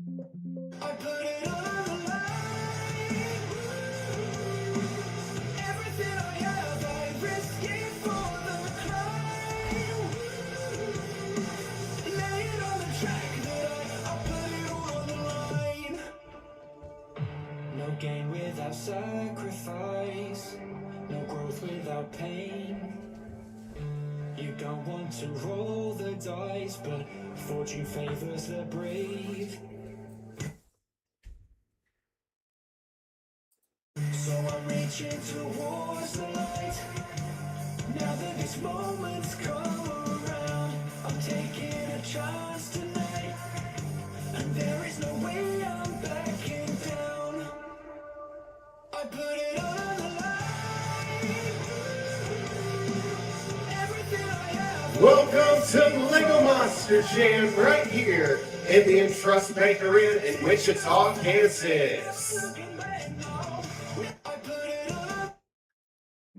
I put it on the line. Everything I have, I risk it for the climb. Lay it on the track that I put it all on the line. No gain without sacrifice, no growth without pain. You don't want to roll the dice, but fortune favors the brave. So I'm reaching towards the light. Now that this moment's come around, I'm taking a chance tonight, and there is no way I'm backing down. I put it on the line. Everything I have. Welcome to Lego Monster Jam right here in the INTRUST Bank Arena in Wichita, Kansas.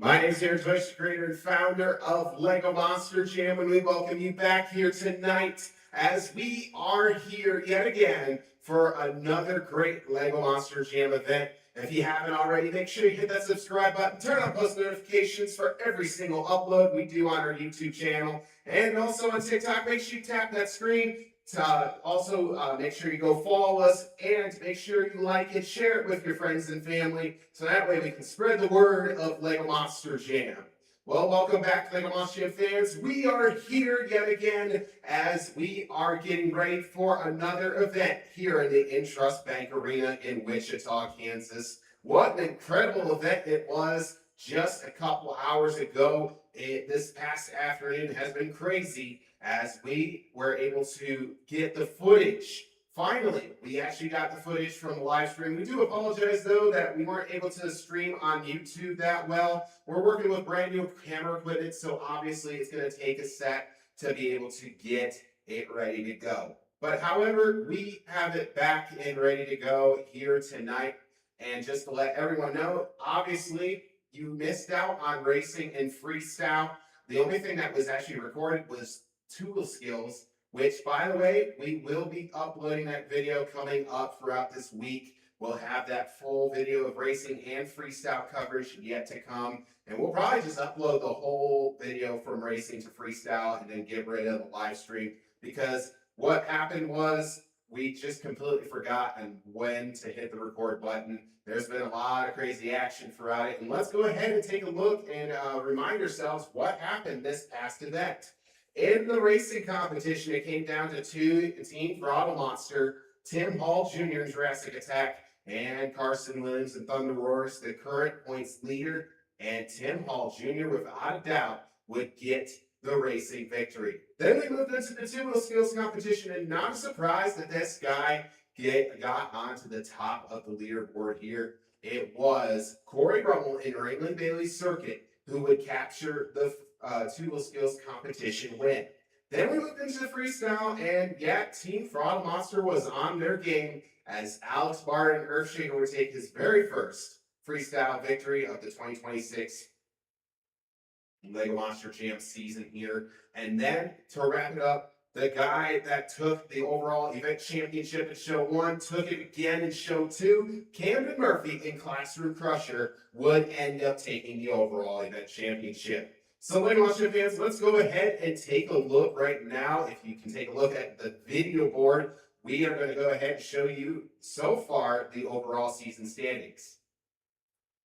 My name is INTRUST, creator and founder of Lego Monster Jam, and we welcome you back here tonight as we are here yet again for another great Lego Monster Jam event. If you haven't already, make sure you hit that subscribe button, turn on post notifications for every single upload we do on our YouTube channel, and also on TikTok. Make sure you tap that screen to also make sure you go follow us, and make sure you like and share it with your friends and family, so that way we can spread the word of Lego Monster Jam. Well, welcome back, Lego Monster Jam fans. We are here yet again as we are getting ready for another event here in the INTRUST Bank Arena in Wichita, Kansas. What an incredible event it was just a couple hours ago. This past afternoon has been crazy as we were able to get the footage. Finally, we actually got the footage from the live stream. We do apologize, though, that we weren't able to stream on YouTube that well. We're working with brand new camera equipment, so obviously it's going to take a sec to be able to get it ready to go. But however, we have it back and ready to go here tonight. And just to let everyone know, obviously, you missed out on racing and freestyle. The only thing that was actually recorded was tool skills, which, by the way, we will be uploading that video coming up throughout this week. We'll have that full video of racing and freestyle coverage yet to come. And we'll probably just upload the whole video from racing to freestyle and then get rid of the live stream, because what happened was we just completely forgot on when to hit the record button. There's been a lot of crazy action throughout it. And let's go ahead and take a look and remind ourselves what happened this past event. In the racing competition, it came down to two Team Throttle Monster, Tim Hall Jr. in Jurassic Attack, and Carson Williams and Thunder Roars, the current points leader. And Tim Hall Jr., without a doubt, would get the racing victory. Then we moved into the two-wheel skills competition, and not a surprise that this guy got onto the top of the leaderboard here. It was Corey Rummel in Ringling Bailey Circuit who would capture the two-wheel skills competition win. Then we moved into the freestyle, and yet Team Throttle Monster was on their game as Alex Barr and Earthshaker would take his very first freestyle victory of the 2026 Lego Monster Jam season here. And then to wrap it up, the guy that took the overall event championship in show 1 took it again in show 2. Camden Murphy in Classroom Crusher would end up taking the overall event championship. So, Lego Monster fans, let's go ahead and take a look right now. If you can take a look at the video board, we are going to go ahead and show you so far the overall season standings.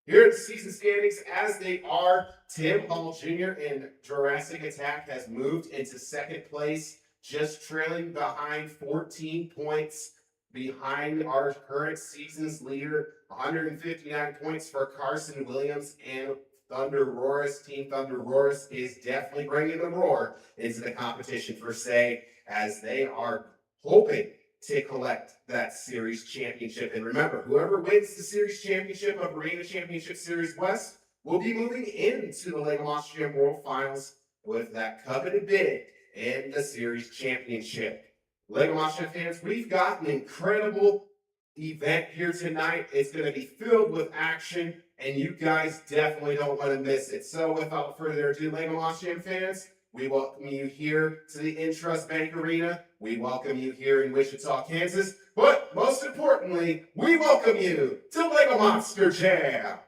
Here are the season standings as they are. Tim Hall Jr. in Jurassic Attack has moved into second place, just trailing behind 14 points behind our current season's leader, 159 points for Carson Williams and Thunder Roars. Team Thunder Roars is definitely bringing the roar into the competition per se, as they are hoping to collect that series championship. And remember, whoever wins the series championship of Arena Championship Series West will be moving into the Lego Monster Jam World Finals with that coveted bid in the series championship. Lego Monster Jam fans, we've got an incredible event here tonight. It's going to be filled with action, and you guys definitely don't want to miss it. So without further ado, Lego Monster Jam fans, We welcome you here to the INTRUST Bank Arena. We welcome you here in Wichita, Kansas. But most importantly, we welcome you to Lego Monster Jam.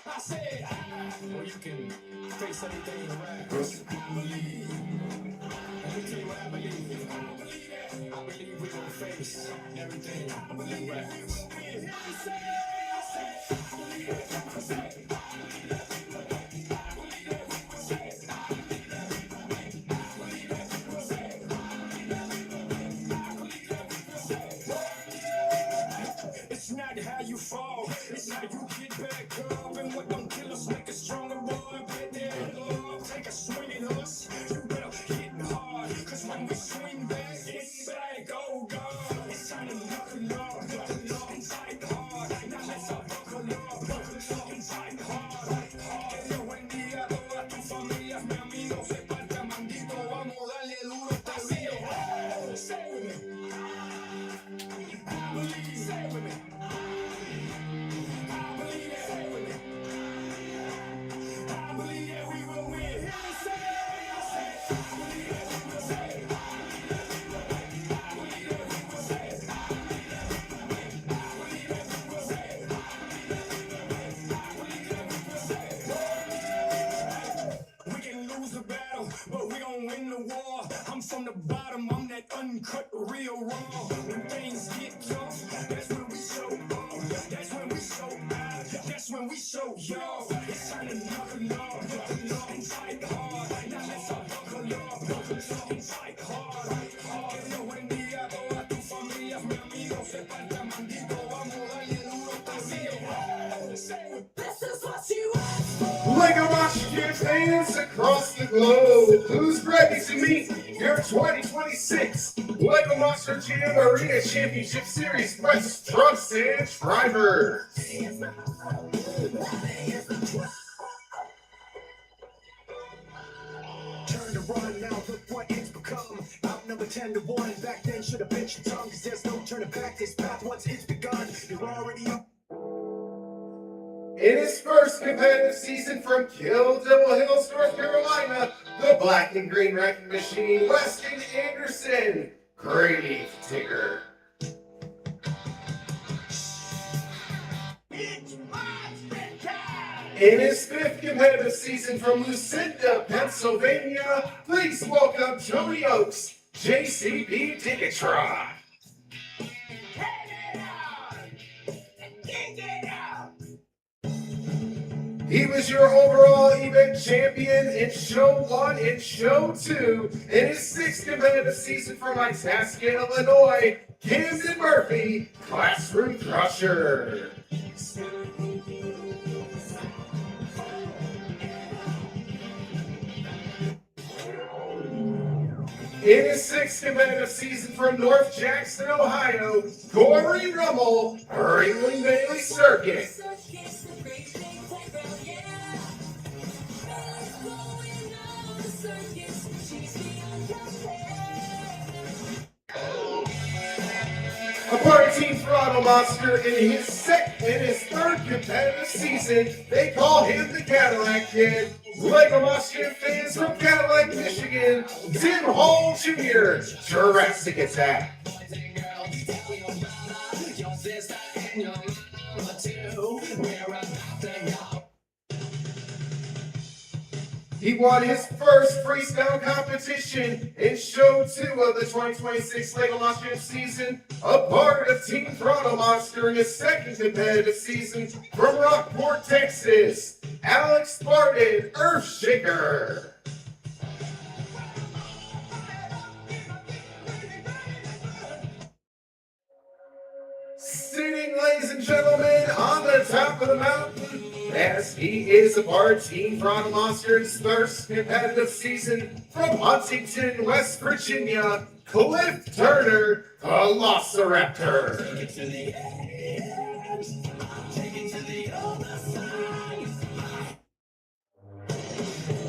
I said, well, you can face anything in rap. I believe. Let me tell you what I believe. I believe we will face everything. I believe rap. It's not how you fall, it's how you get back up. And what don't kill us make us stronger, boy. Bet that love, take a swing at us. You better hit hard, cause when we swing back, oh God. It's time to buckle up and fight hard. Now let's all buckle up and fight hard. Que buen día, todas tus familias, mi amigo, se parta mandito, vamos a darle duro este río. Say with me. I believe, say with me. I believe that we will win. We can lose the battle, but we gon' win the war. I'm from the bottom, I'm that uncut, real raw. When things get tough, that's when we show up. That's when we show out. That's when we show y'all. It's time to knuckle up and fight hard. Now let's all buckle up and fight hard. Que buen día, todas tus familias, mi amigo, se parta mandito, vamos a darle duro este río. This is what you asked for. Lego Monster Jam fans across the globe, who's ready to meet your 2026 Lego Monster Jam Arena Championship Series West trucks and drivers? Turn to run, now look what it's become. Outnumbered 10 to 1. Back then should have bit your tongue, cause there's no turning back. This path once it's begun, you're already up. In his first competitive season from Kill Devil Hills, North Carolina, the black and green wrecking machine, Weston Anderson, Grave Digger. In his fifth competitive season from Lucinda, Pennsylvania, please welcome Tony Oaks, JCB Digatron. He was your overall event champion in Show 1 and Show 2 in his sixth competitive season from Itasca, Illinois, Camden Murphy, Classroom Crusher. In his sixth competitive season from North Jackson, Ohio, Corey Rummel, Ringling Bailey Circuit. A part of Team Throttle Monster in his third competitive season. They call him the Cadillac Kid. Lego Monster fans from Cadillac, Michigan, Tim Hall Jr., Jurassic Attack. He won his first freestyle competition in Show 2 of the 2026 Lego Monster Jam season, a part of Team Throttle Monster in his second competitive season from Rockport, Texas, Alex Spartan, Earthshaker. Sitting, ladies and gentlemen, on the top of the mountain, as he is a part of Team Throttle Monster's first competitive season from Huntington, West Virginia, Cliff Turner, the Velociraptor.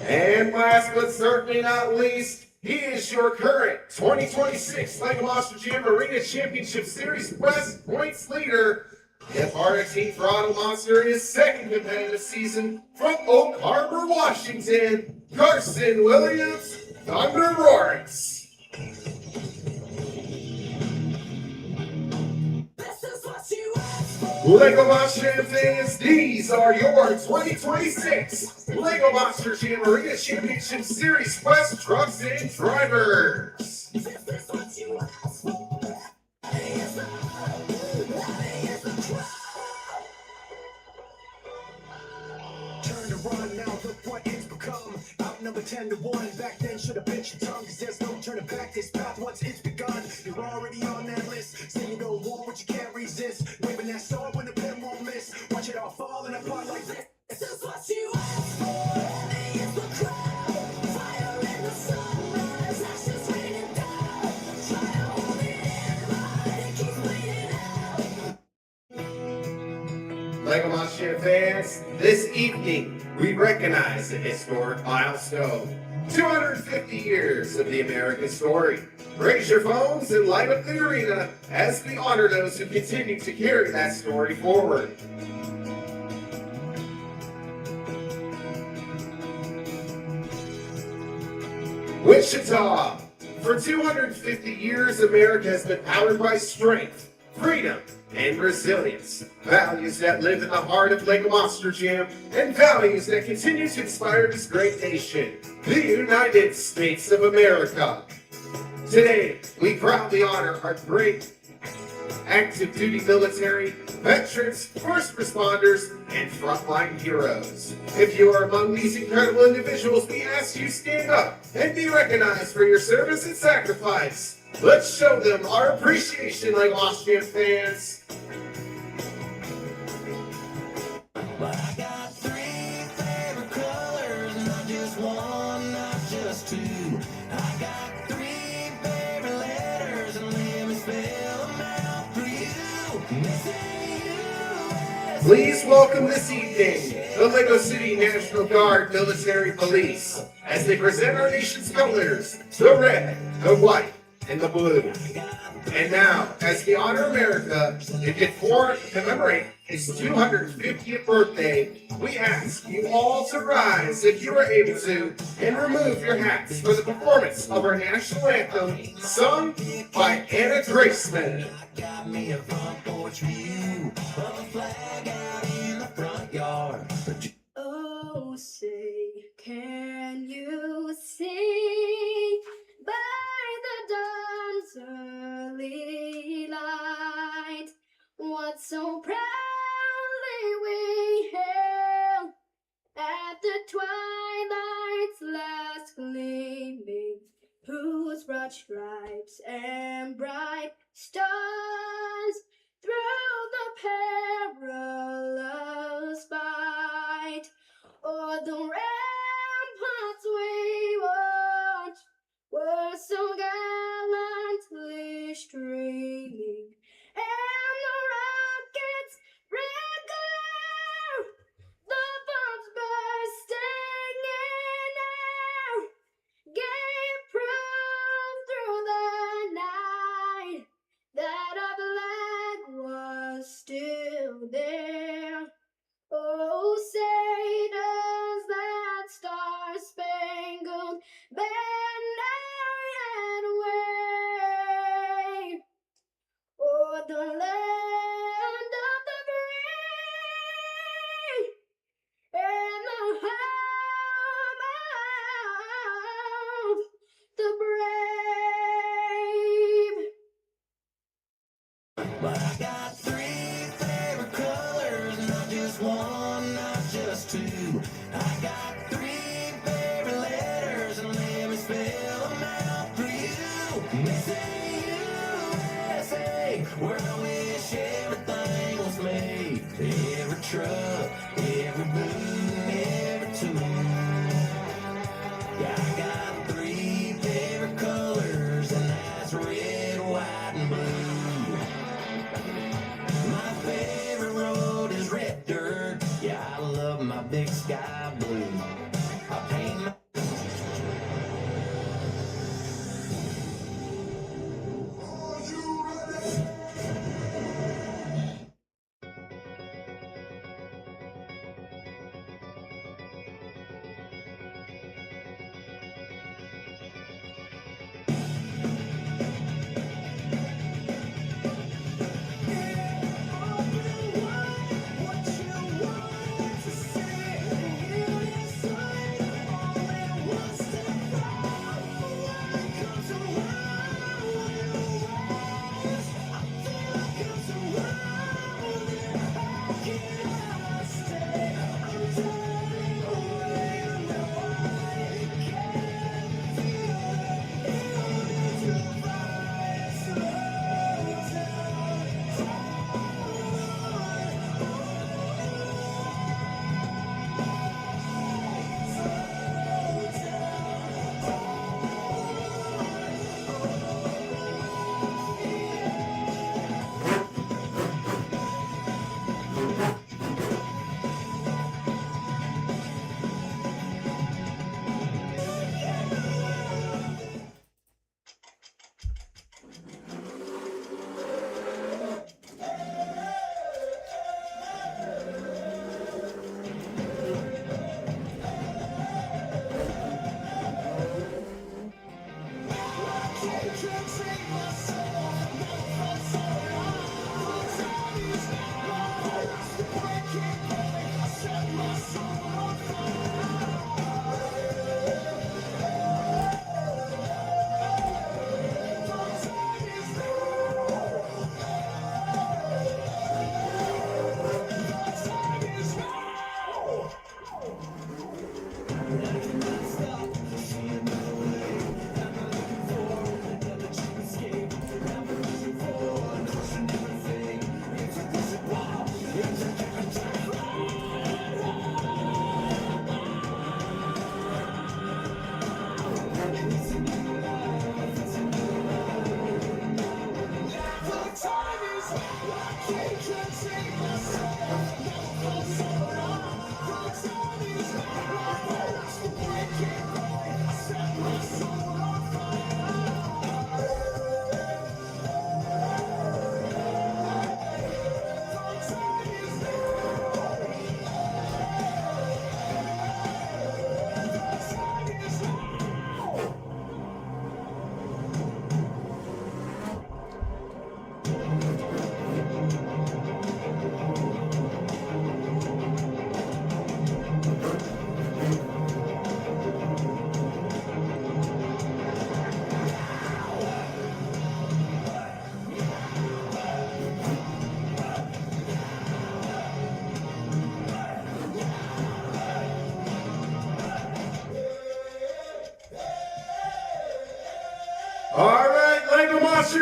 And last but certainly not least, He is your current 2026 Lego Monster Jam Arena Championship Series West points leader. If our team Throttle Monster is second competitive season from Oak Harbor, Washington, Carson Williams, Thunder Roarks. Lego Monster Jam fans, these are your 2026 Lego Monster Jam Arena Championship Series West trucks and drivers. Turn to run, now look what it's become. Outnumber 10-1, back then should have bit your tongue, cause there's no turning back this path once it's begun. You're already on that list, say you go war, but you can't resist. Waving that sword when the pen won't miss. Watch it all falling apart like this. This is what you asked for. Heavy is the crowd. Fire in the sunrise, ashes raining down. Try to hold it in, but it keeps bleeding out. Lego Monster Jam fans, this evening we recognize a historic milestone. 250 years of the American story. Raise your phones and light up the arena as we honor those who continue to carry that story forward. Wichita. For 250 years, America has been powered by strength, freedom, and resilience. Values that live in the heart of Lego Monster Jam, and values that continue to inspire this great nation, the United States of America. Today, we proudly honor our great active duty military, veterans, first responders, and frontline heroes. If you are among these incredible individuals, we ask you stand up and be recognized for your service and sacrifice. Let's show them our appreciation, like Austrian fans. But I got 3 favorite colors, not just one, not just 2. I got 3 favorite letters, and let me spell them out for you. Please welcome this evening the Lego City National Guard Military Police as they present our nation's colors, the red, the white, and the blue. And now, as we honor America and commemorate its 250th birthday, we ask you all to rise, if you are able to, and remove your hats for the performance of our national anthem, sung by Anna Graceman. Got me a front porch view of a flag out in the front yard. Oh, say, can you see by the dawn's early light what so proudly we hailed at the twilight's last gleaming, whose broad stripes and bright stars through the perilous fight o'er the ramparts we watched were so gallantly streaming, and the rockets' red glare, the bombs bursting in air, gave proof through the night that our flag was still there. Oh, say does that star-spangled banner yet wave o'er the land of the free and the home of the brave? But I got 3 favorite colors, not just one, not just 2. I got 3 favorite letters, and let me spell them out for you. They say USA, where I wish everything was made. Every truck, every boot, every tool. Yeah, I got 3 favorite colors, and that's red, white, and blue. My favorite road is red dirt. Yeah, I love my big sky blue. I paint my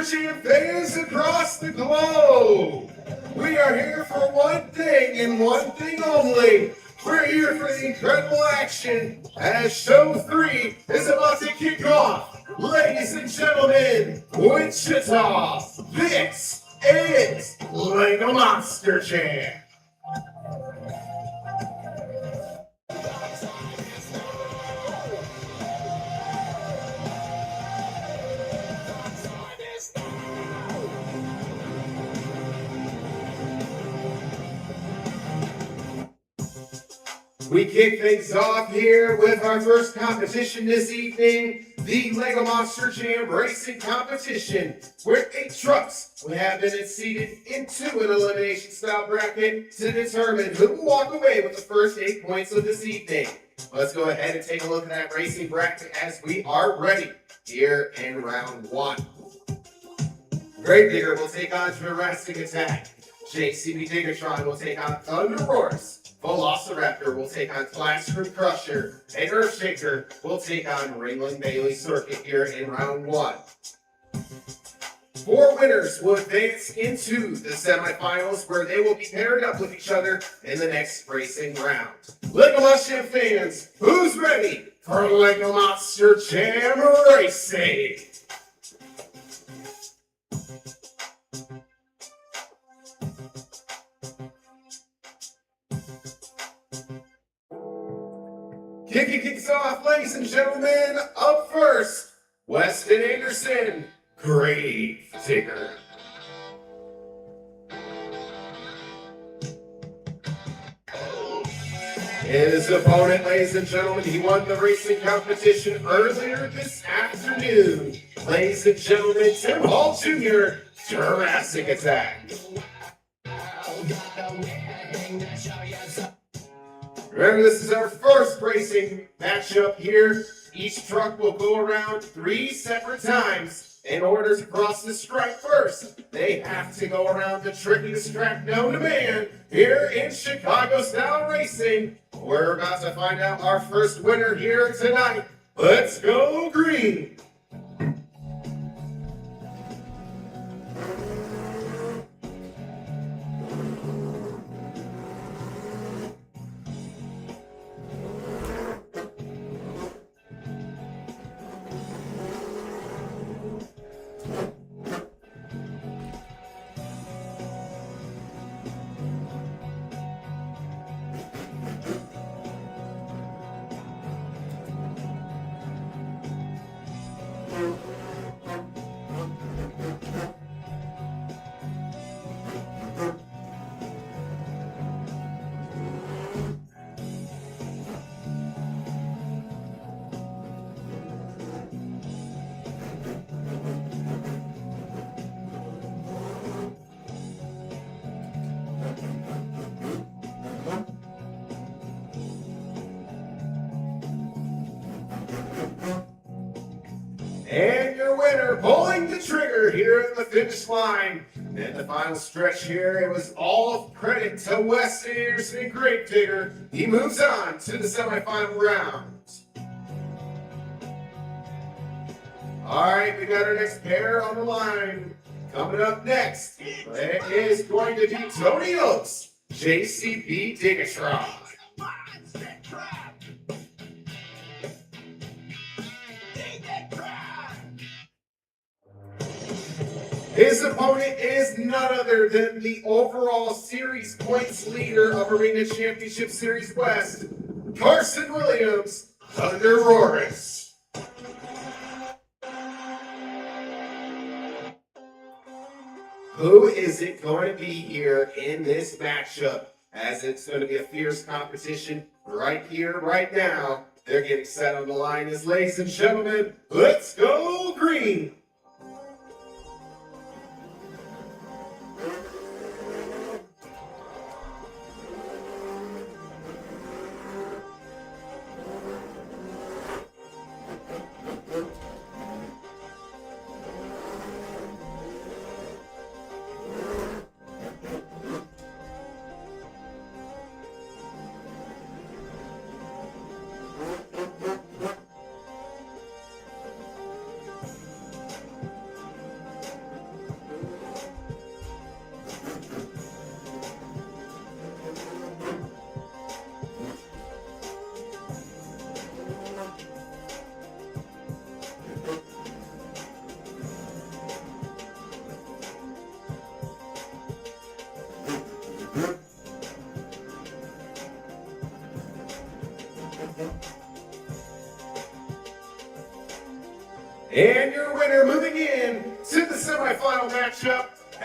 Monster Jam fans across the globe. We are here for one thing and one thing only. We're here for the incredible action as show 3 is about to kick off. Ladies and gentlemen, Wichita, this is Lego Monster Jam. We kick things off here with our first competition this evening, the Lego Monster Jam Racing Competition, where 8 trucks will have been seated into an elimination style bracket to determine who will walk away with the first 8 points of this evening. Let's go ahead and take a look at that racing bracket as we are ready here in round 1. Grave Digger will take on Jurassic Attack. JCB Diggertron will take on Thunder Roars. Velociraptor will take on Classroom Crusher, and Earthshaker will take on Ringling Bailey Circuit here in round 1. 4 winners will advance into the semifinals where they will be paired up with each other in the next racing round. Lego Monster Jam fans, who's ready for Lego Monster Jam Racing? Kicks off, ladies and gentlemen. Up first, Weston Anderson, Grave Digger. His opponent, ladies and gentlemen, he won the racing competition earlier this afternoon. Ladies and gentlemen, Tim Hall Jr., Jurassic Attack. Remember, this is our first racing matchup here. Each truck will go around 3 separate times. In order to cross the stripe first, they have to go around the trickiest track known to man here in Chicago-style racing. We're about to find out our first winner here tonight. Let's go green! And your winner, pulling the trigger here at the finish line. In the final stretch here, it was all credit to Weston Anderson and Grave Digger. He moves on to the semifinal round. All right, we got our next pair on the line. Coming up next, it is going to be Tony Oaks, JCB Diggertron. His opponent is none other than the overall series points leader of Arena Championship Series West, Carson Williams, Thunder Roars. Who is it going to be here in this matchup? As it's going to be a fierce competition right here, right now. They're getting set on the line as, ladies and gentlemen, let's go green!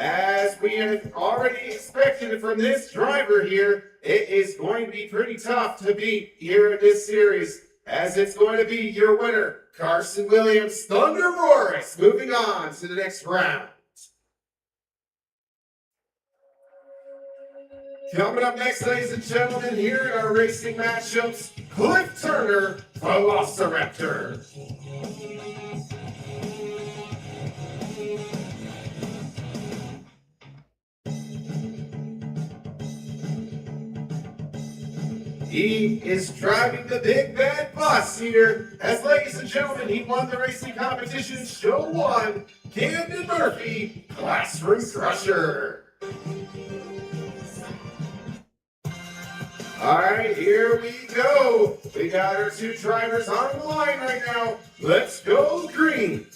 As we have already expected from this driver here, it is going to be pretty tough to beat here in this series, as it's going to be your winner, Carson Williams, Thunder Morris, moving on to the next round. Coming up next, ladies and gentlemen, here in our racing matchups, Cliff Turner, Velociraptor. He is driving the big bad bus here. As ladies and gentlemen, he won the racing competition show 1, Camden Murphy, Classroom Crusher. All right, here we go. We got our 2 drivers on the line right now. Let's go green.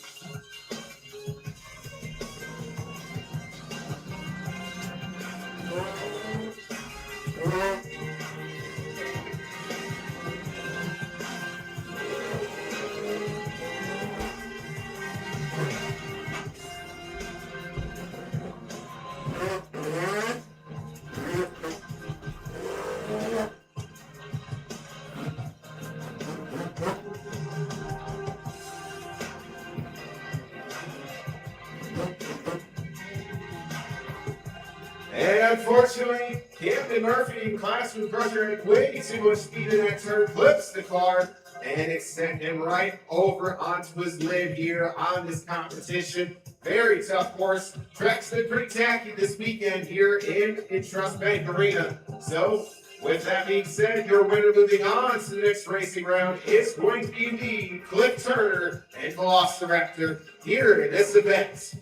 And unfortunately, Camden Murphy, Classroom Crusher, had way too much speed in that turn, flips the car, and it sent him right over onto his lid here on this competition. Very tough course. Track's been pretty tacky this weekend here in INTRUST Bank Arena. So, with that being said, your winner moving on to the next racing round is going to be indeed Cliff Turner and Velociraptor here in this event.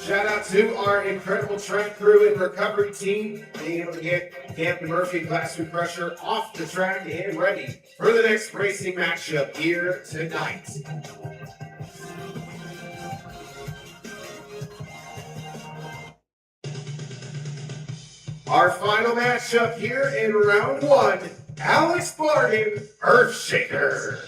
Shout out to our incredible track crew and recovery team, being able to get Camden Murphy and Classroom Crusher off the track and ready for the next racing matchup here tonight. Our final matchup here in round 1, Alex Barton, Earthshaker.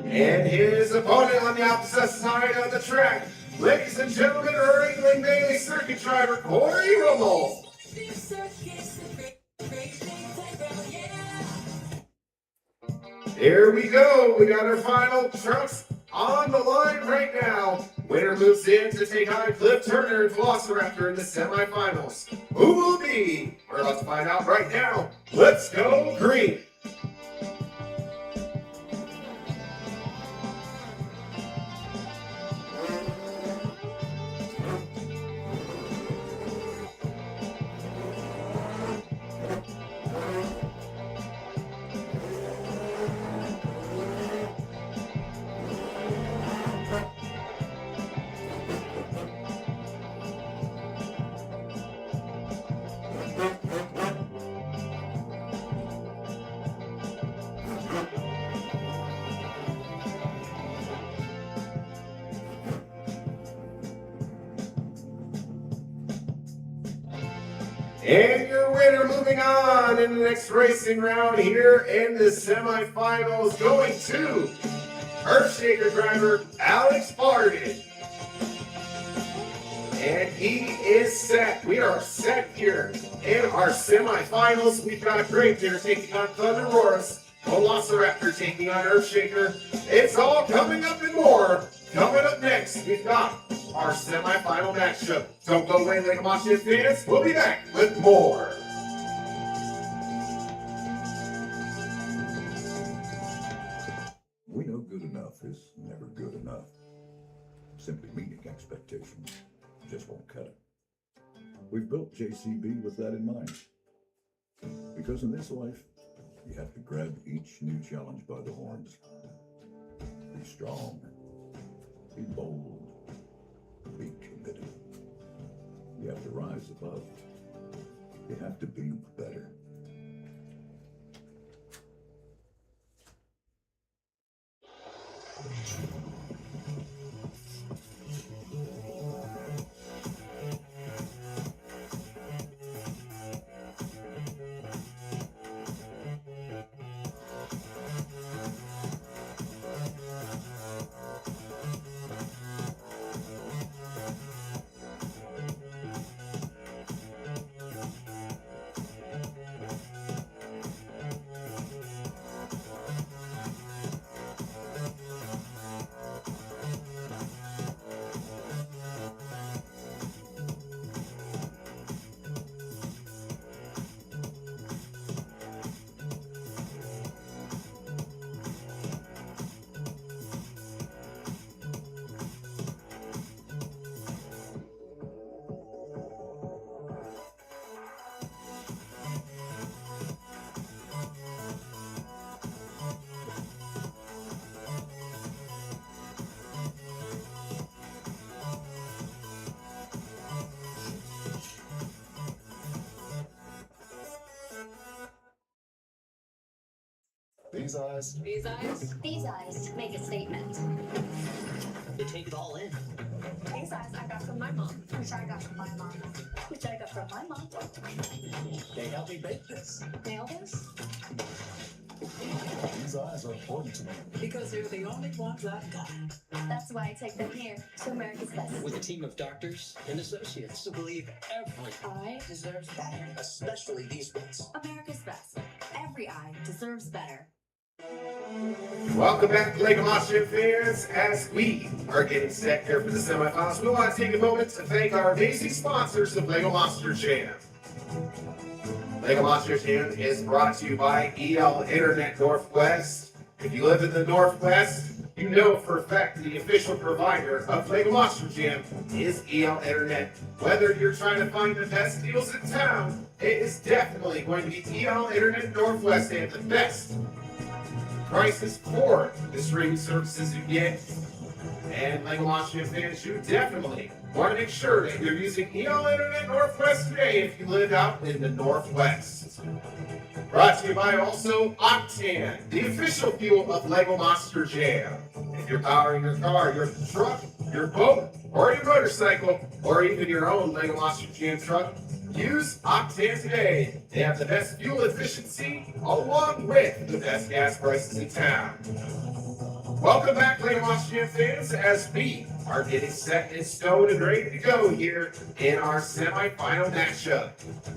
And his opponent on the opposite side of the track, ladies and gentlemen, our England Bailey circuit driver, Corey Rummel. Here we go. We got our final trucks on the line right now. Winner moves in to take on Cliff Turner and Velociraptor in the semifinals. Who will be? We're about to find out right now. Let's go green. And your winner moving on in the next racing round here in the semifinals, going to Earthshaker driver Alex Barton. And he is set. We are set here in our semifinals. We've got a great there taking on Thunder Morris, Velociraptor taking on Earthshaker. It's all coming up and more. Coming up next, we've got our semifinal matchup. Don't go away, Lego Monster fans. We'll be back with more. We know good enough is never good enough. Simply meeting expectations just won't cut it. We've built JCB with that in mind. Because in this life, you have to grab each new challenge by the horns. Be strong, be bold, be committed. You have to rise above. You have to be better. These eyes. These eyes? These eyes make a statement. They take it all in. These eyes I got from my mom. Which I got from my mom. Which I got from my mom. They help me bake this. Nail this? These eyes are important to me. Because they're the only ones I've got. That's why I take them here to America's Best. With a team of doctors and associates who believe every Eye deserves better. especially these ones. America's Best. Every eye deserves better. Welcome back, Lego Monster fans. As we are getting set here for the semifinals, we want to take a moment to thank our amazing sponsors of Lego Monster Jam. Lego Monster Jam is brought to you by EL Internet Northwest. If you live in the Northwest, you know for a fact the official provider of Lego Monster Jam is EL Internet. Whether you're trying to find the best deals in town, it is definitely going to be EL Internet Northwest. They have the best prices for the streaming services you get. And Lego Monster Jam fans, you definitely want to make sure that you're using EL Internet Northwest today if you live out in the Northwest. Brought to you by also Octane, the official fuel of Lego Monster Jam. If you're powering your car, your truck, your boat, or your motorcycle, or even your own Lego Monster Jam truck, use Octane today. They have the best fuel efficiency along with the best gas prices in town. Welcome back, Lego Monster Jam fans, as we are getting set in stone and ready to go here in our semifinal matchup.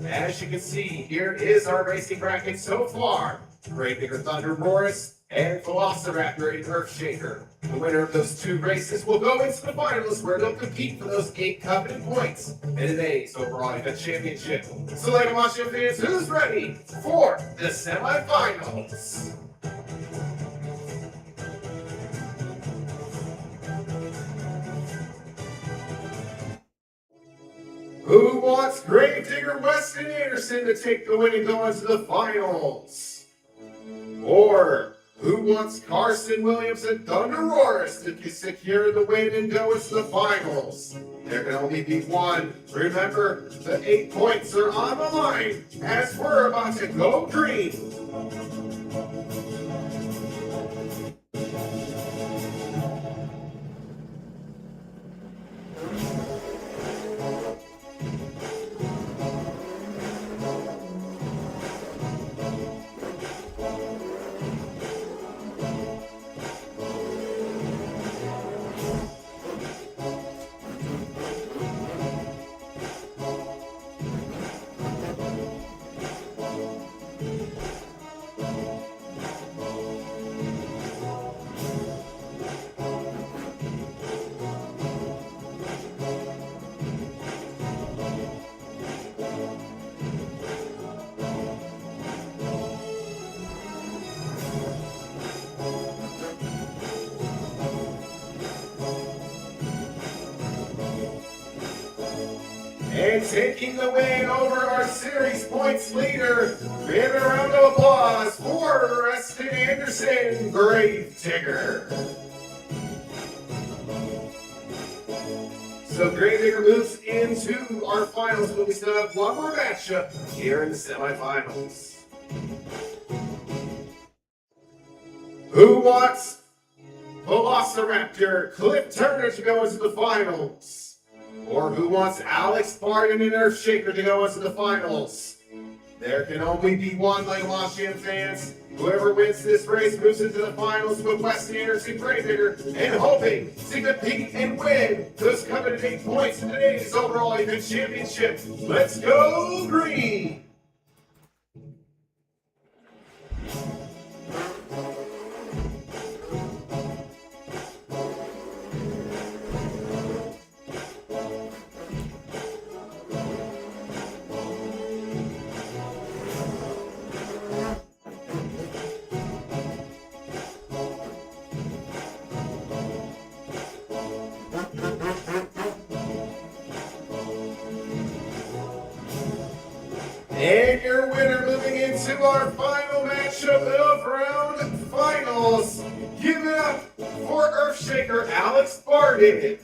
As you can see, here is our racing bracket so far. Great Bigger Thunder Morris and Velociraptor and Earthshaker. The winner of those two races will go into the finals where they'll compete for those 8 coveted points in today's overall event championship. So, Lego Monster Jam fans, who's ready for the semifinals? Who wants Gravedigger Weston Anderson to take the win and go into the finals? Or who wants Carson Williams and Thunder Roars to secure the win and go into the finals? There can only be one. Remember, the 8 points are on the line as we're about to go green. And taking the win over our series points leader, give a round of applause for Preston Anderson, Gravedigger. So Gravedigger moves into our finals, but we still have one more matchup here in the semifinals. Who wants Velociraptor Cliff Turner to go into the finals? Or who wants Alex Barton and Earthshaker to go into the finals? There can only be one, Lego Monster fans. Whoever wins this race moves into the finals with Weston Anderson Gravedigger and hoping to compete and win those coveted 8 points in today's overall event championship. Let's go green! And your winner moving into our final matchup of round finals. Give it up for Earthshaker Alex Barton.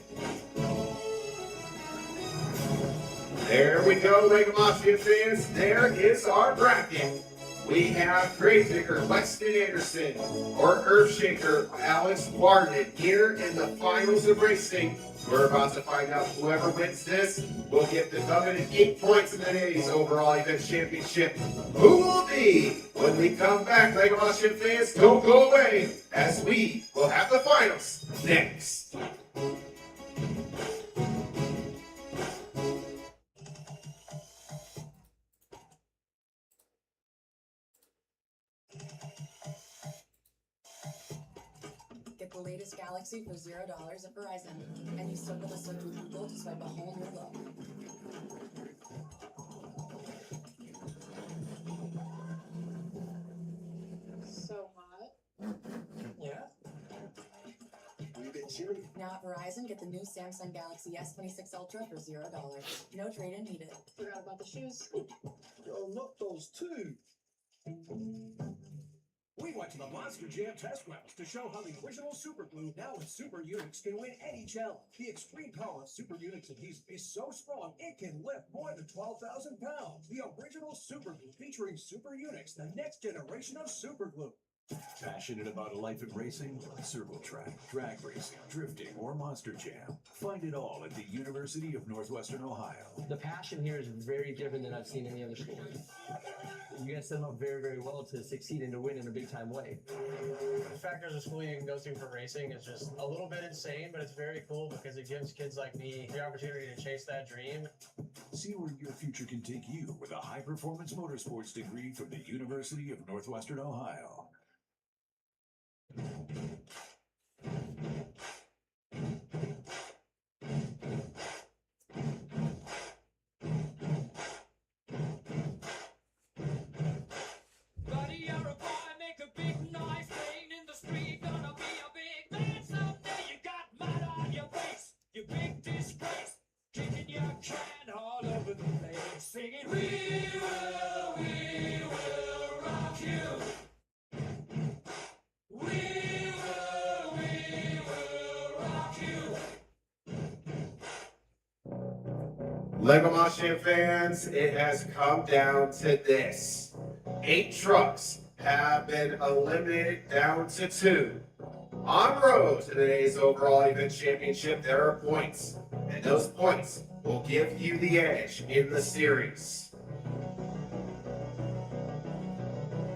There we go, Lego Mafia fans. There is our bracket. We have Gravedigger, Weston Anderson, or Earthshaker Alex Barton here in the finals of racing. We're about to find out whoever wins this will get the coveted 8 points in today's overall event championship. Who will be when we come back, Lego Mafia fans? Don't go away, as we will have the finals next. Get the latest Galaxy for $0 at Verizon, and use Circle to search with Google to swipe a whole new look. So hot. Yeah? We've been cheering. Now at Verizon, get the new Samsung Galaxy S26 Ultra for $0. No trade-in needed. Forgot about the shoes. Yo, not those two. We went to the Monster Jam test grounds to show how the original super glue now with Super Unix can win any challenge. The extreme power of Super Unix adhesive is so strong it can lift more than 12,000 pounds. The original super glue featuring Super Unix, the next generation of super glue. Passionate about a life of racing? Circle track, drag racing, drifting, or Monster Jam. Find it all at the University of Northwestern Ohio. The passion here is very different than I've seen any other school. You guys set them up very, very well to succeed and to win in a big time way. The fact there's a school you can go to for racing is just a little bit insane, but it's very cool because it gives kids like me the opportunity to chase that dream. See where your future can take you with a high-performance motorsports degree from the University of Northwestern Ohio. Buddy, you're a boy, make a big noise, playing in the street, gonna be a big man someday. You got mud on your face, you big disgrace, kicking your can all over the place, singing, we will rock you. We will rock you. Lego Monster fans, it has come down to this. 8 trucks have been eliminated down to 2. En road to today's overall event championship, there are points, and those points will give you the edge in the series.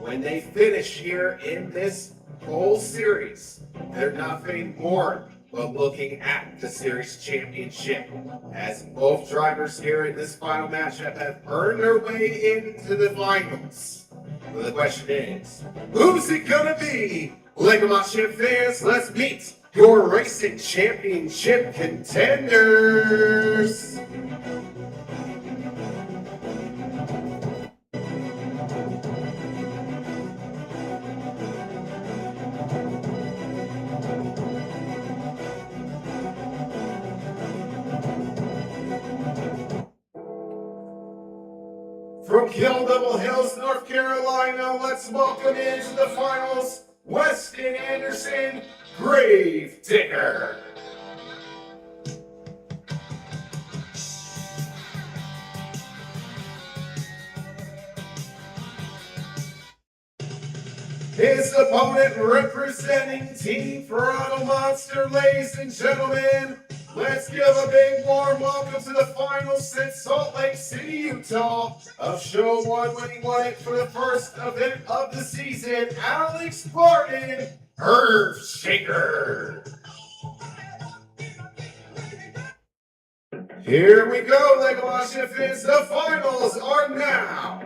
When they finish here in this whole series, they're nothing more but looking at the series championship, as both drivers here in this final matchup have earned their way into the finals. Well, the question is, who's it gonna be? Lego Monster fans, let's meet your racing championship contenders. From Kill Double Hills, North Carolina, let's welcome into the finals, Weston Anderson, Grave Digger. His opponent representing Team Toronto Monster, ladies and gentlemen. Let's give a big warm welcome to the finals in Salt Lake City, Utah of Show 1 when he won it for the first event of the season, Alex Barton, Earthshaker. Here we go, Lego Monster fans. The finals are now.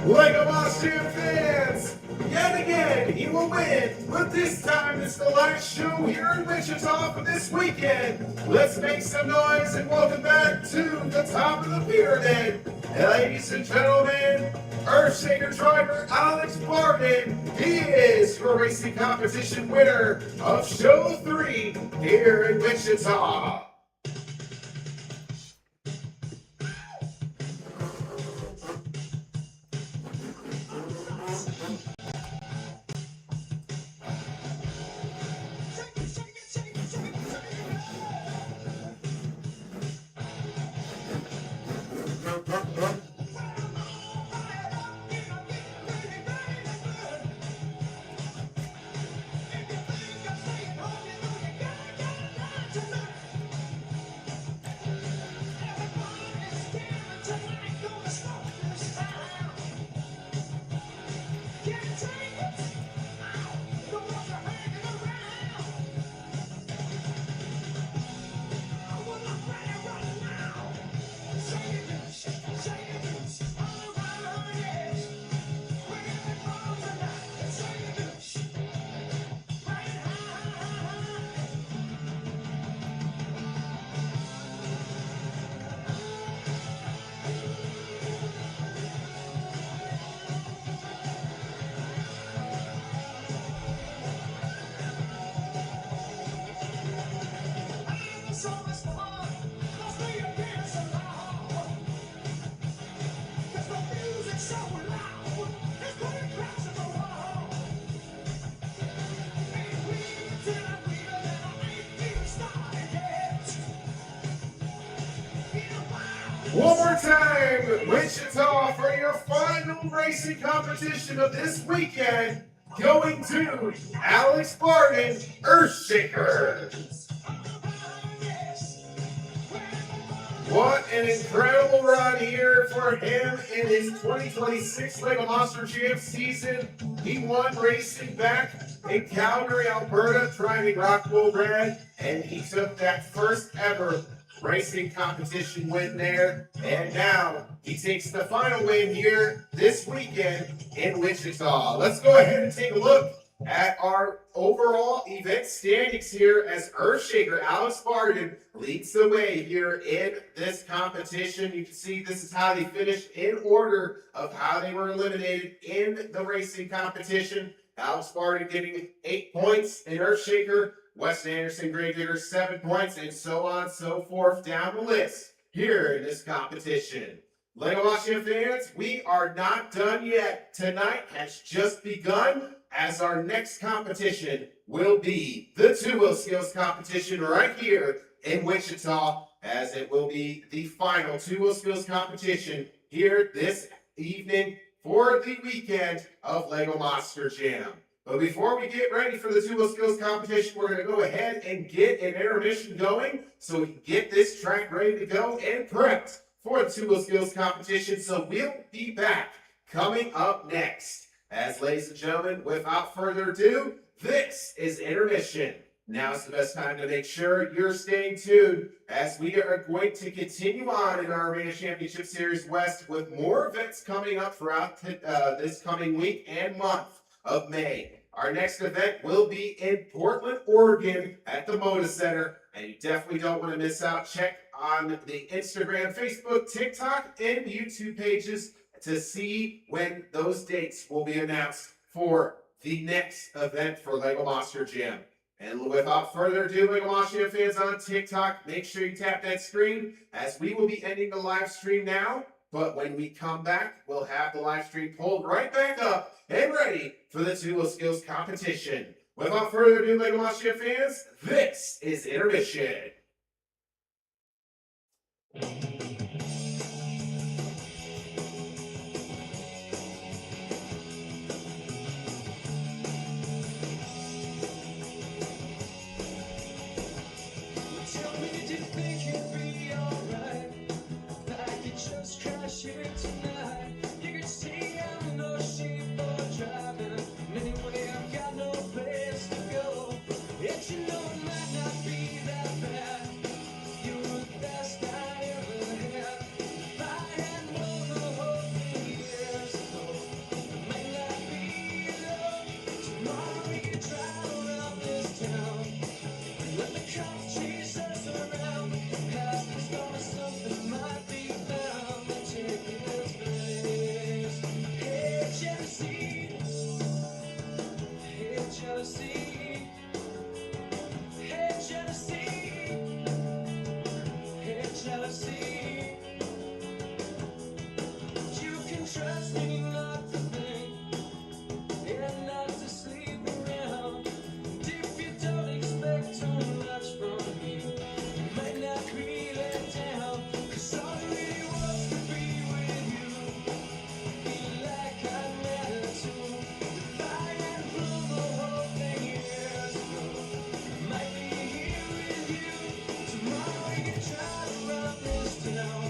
Lego Monster fans, yet again he will win, but this time it's the last show here in Wichita for this weekend. Let's make some noise and welcome back to the top of the pyramid. Ladies and gentlemen, Earthshaker driver Alex Barton. He is your racing competition winner of Show 3 here in Wichita. One more time, Wichita, for your final racing competition of this weekend, going to Alex Barton, Earthshaker. What an incredible run here for him in his 2026 Lego Monster Jam season. He won racing back in Calgary, Alberta, driving Rockwell Red, and he took that first ever racing competition win there. And now he takes the final win here this weekend in Wichita. Let's go ahead and take a look at our overall event standings here as Earthshaker Alex Barton leads the way here in this competition. You can see this is how they finished in order of how they were eliminated in the racing competition. Alex Barton getting 8 points in Earthshaker, Weston Anderson, Grave Digger 7 points, and so on and so forth down the list here in this competition. Lego Monster fans, we are not done yet. Tonight has just begun, as our next competition will be the two-wheel skills competition right here in Wichita, as it will be the final two-wheel skills competition here this evening for the weekend of Lego Monster Jam. But before we get ready for the two-wheel skills competition, we're going to go ahead and get an intermission going so we can get this track ready to go and prepped for the Two Skills competition. So we'll be back coming up next. As ladies and gentlemen, without further ado, this is intermission. Now is the best time to make sure you're staying tuned as we are going to continue on in our Arena Championship Series West with more events coming up throughout this coming week and month of May. Our next event will be in Portland, Oregon at the Moda Center, and you definitely don't want to miss out. Check on the Instagram, Facebook, TikTok, and YouTube pages to see when those dates will be announced for the next event for LEGO Monster Jam. And without further ado, LEGO Monster Jam fans on TikTok, make sure you tap that screen as we will be ending the live stream now. But when we come back, we'll have the live stream pulled right back up and ready for the Two Skills competition. Without further ado, LEGO Monster Jam fans, this is intermission. Tell me, do you think it'd be alright if I could just crash here tonight? You could see I'm no sheep or driving. Anyway, I've got no place to go. Yet you know it might not be that bad. You were the best I ever had. If I had known the whole thing years ago, it might not be enough. Tomorrow we could drive around this town. Let the cops chase us around. Past the storm, something might be found to take its place. Hey, jealousy. Hey, jealousy. Hey, jealousy. Hey, jealousy. You can trust me not to think and not to sleep around. And if you don't expect too much from me, you might not be let down. 'Cause all I really wants to be with you, feel like I matter too. If I had blown the whole thing years ago, I might be here with you. Tomorrow we can drive around this town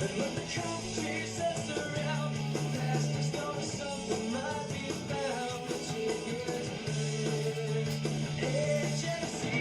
and let the cops chase us around. Past the storm, something might be found to take its place. Hey, jealousy.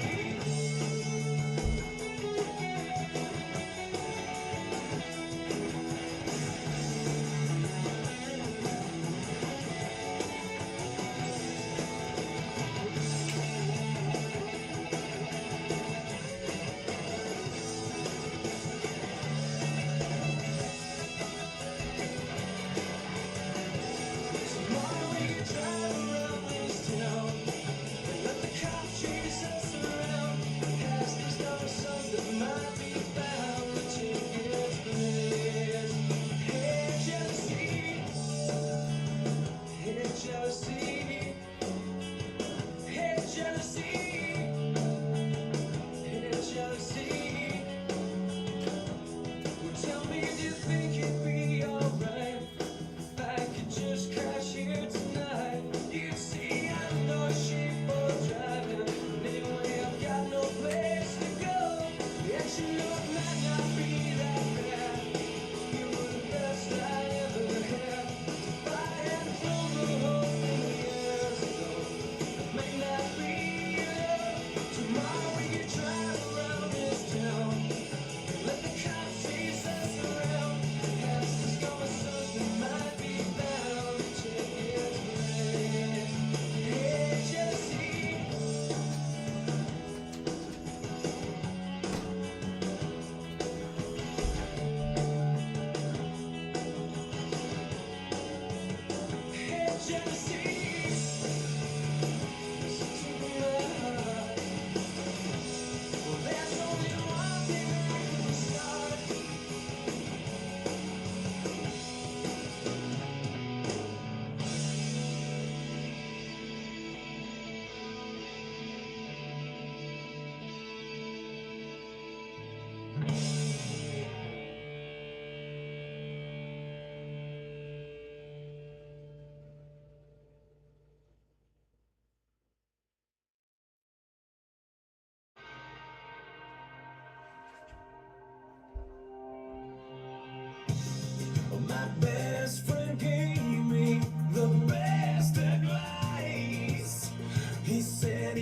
Tomorrow we can drive around this town and let the cops chase us around. Past the storm, something might be found to take its place. Hey, jealousy. Hey, jealousy. Hey, jealousy. Hey, jealousy. Well, tell me, do you think it'd be alright if I could just crash here tonight? You can see I'm no sheep or driving. Anyway, I've got no place to go. Yet you know it might not be that bad. You were the best I ever had. If I had flown the whole thing years ago, it might not be enough. Tomorrow we could drive around this town and let the cops chase us around. Past the storm, something might be found to take its place. Hey, jealousy. Hey, jealousy. Listen to my heart. Well, there's only one thing I can start.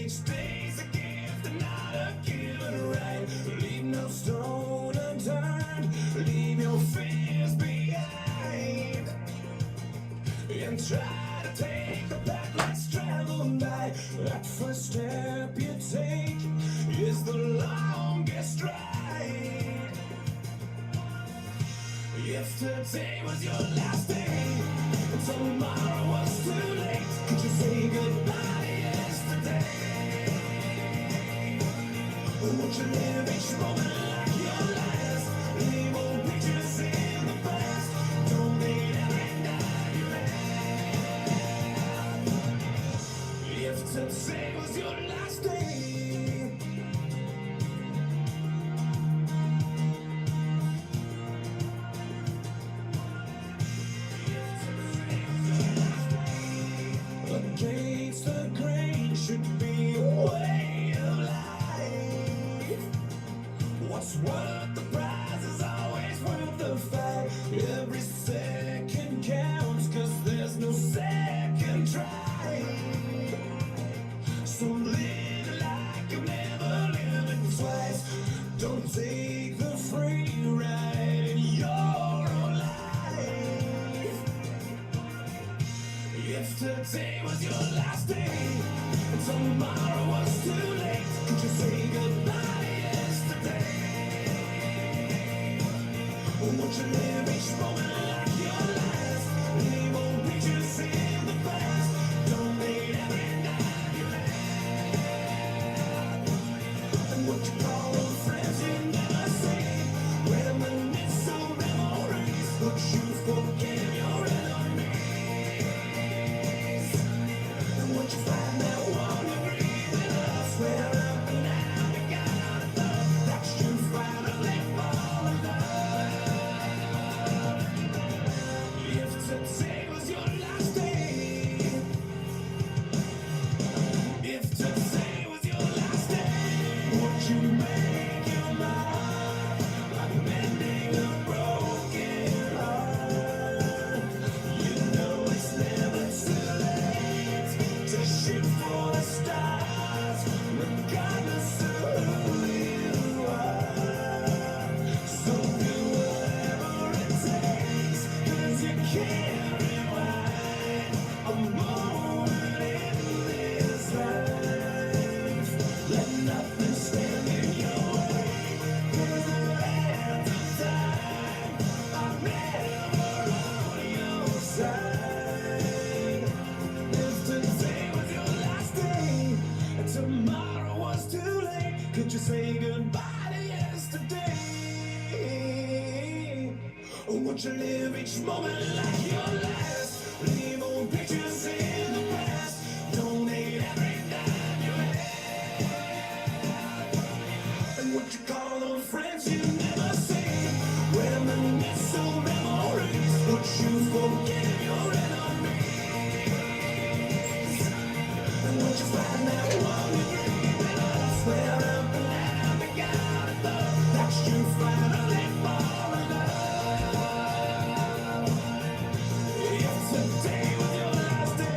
Each day's a gift and not a given right. Leave no stone unturned, leave your fears behind, and try to take the path less traveled by. That first step you take is the longest ride. If today was your last day, and tomorrow was too late, could you say goodbye to yesterday? Won't you live each moment like your last? Leave old pictures in the past. Donate every dime you have. If today was your last day, against the grain should be a way of life. What's worth the prize is always worth the fight. Every second counts, cause there's no second try. So live like you've never lived twice. Don't take the free ride in your own life. If today was your last day, and tomorrow was too late, could you say goodbye to yesterday? Won't you live each moment like your last? Leave old pictures in the past. Donate every dime you have. And what you call them friends you never see, reminisce of memories, but you forgive your enemies. And once you find that one you breathe in us, swear up and down you got enough. That's you finally fall in love. If today was your last day, if today was your last day, would you make your mind like mending a broken heart? You know it's never too late to shoot for the stars, regardless of who you are. So do whatever it takes, cause you can't rewind a moment in this life. Let nothing stand in your way, cause the hands of time are never on your side. If today was your last day, and tomorrow was too late, could you say goodbye to yesterday? Or would you live each moment like your last? Leave old pictures in the past. Donate every dime you have. And what you call them friends you never see, reminisce of memories, but you forgive your enemies. And once you find that one you breathe in us, swear up and down you got enough. That's you finally fall in love. If today was your last day.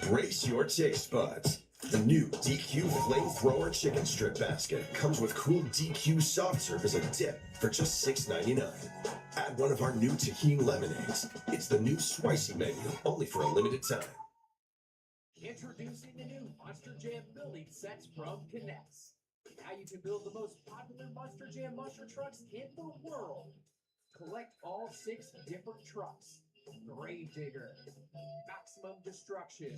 Brace your taste buds. The new DQ Flamethrower Chicken Strip Basket comes with cool DQ soft serve as a dip for just $6.99. Add one of our new tahini lemonades. It's the new spicy menu, only for a limited time. Introducing the new Monster Jam building sets from Connects. Now you can build the most popular Monster Jam monster trucks in the world. Collect all 6 different trucks. Gravedigger, Maximum Destruction,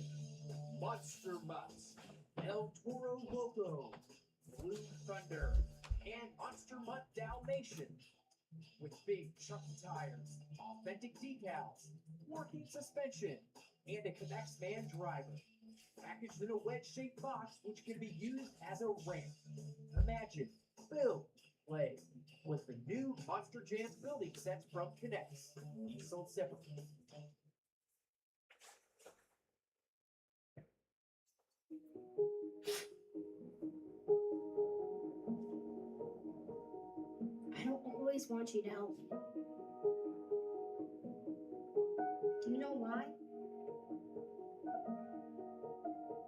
Monster Mutts, El Toro Loco, Blue Thunder, and Monster Mutt Dalmatian. With big chunky tires, authentic decals, working suspension, and a Connects van driver. Packaged in a wedge-shaped box which can be used as a ramp. Imagine, build, play with the new Monster Jam building sets from Connects. Sold separately. I don't always want you to help me. Do you know why?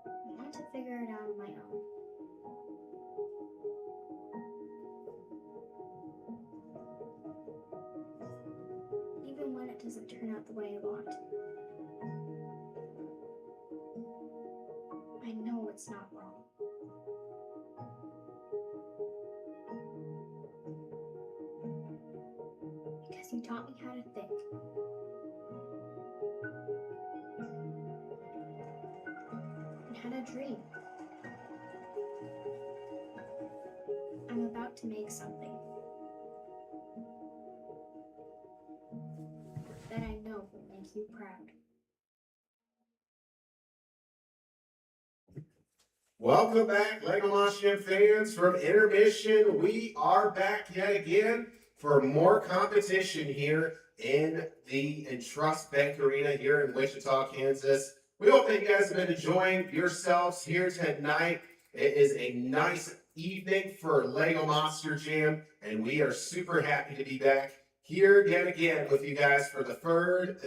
I want to figure it out on my own. Even when it doesn't turn out the way I want. I know it's not wrong. Because you taught me how to think. And how to dream. I'm about to make something that I know will make you proud. Welcome back, Lego Monster Jam fans. From intermission, we are back yet again for more competition here in the INTRUST Bank Arena here in Wichita, Kansas. We hope that you guys have been enjoying yourselves here tonight. It is a nice evening for Lego Monster Jam, and we are super happy to be back here yet again with you guys for the third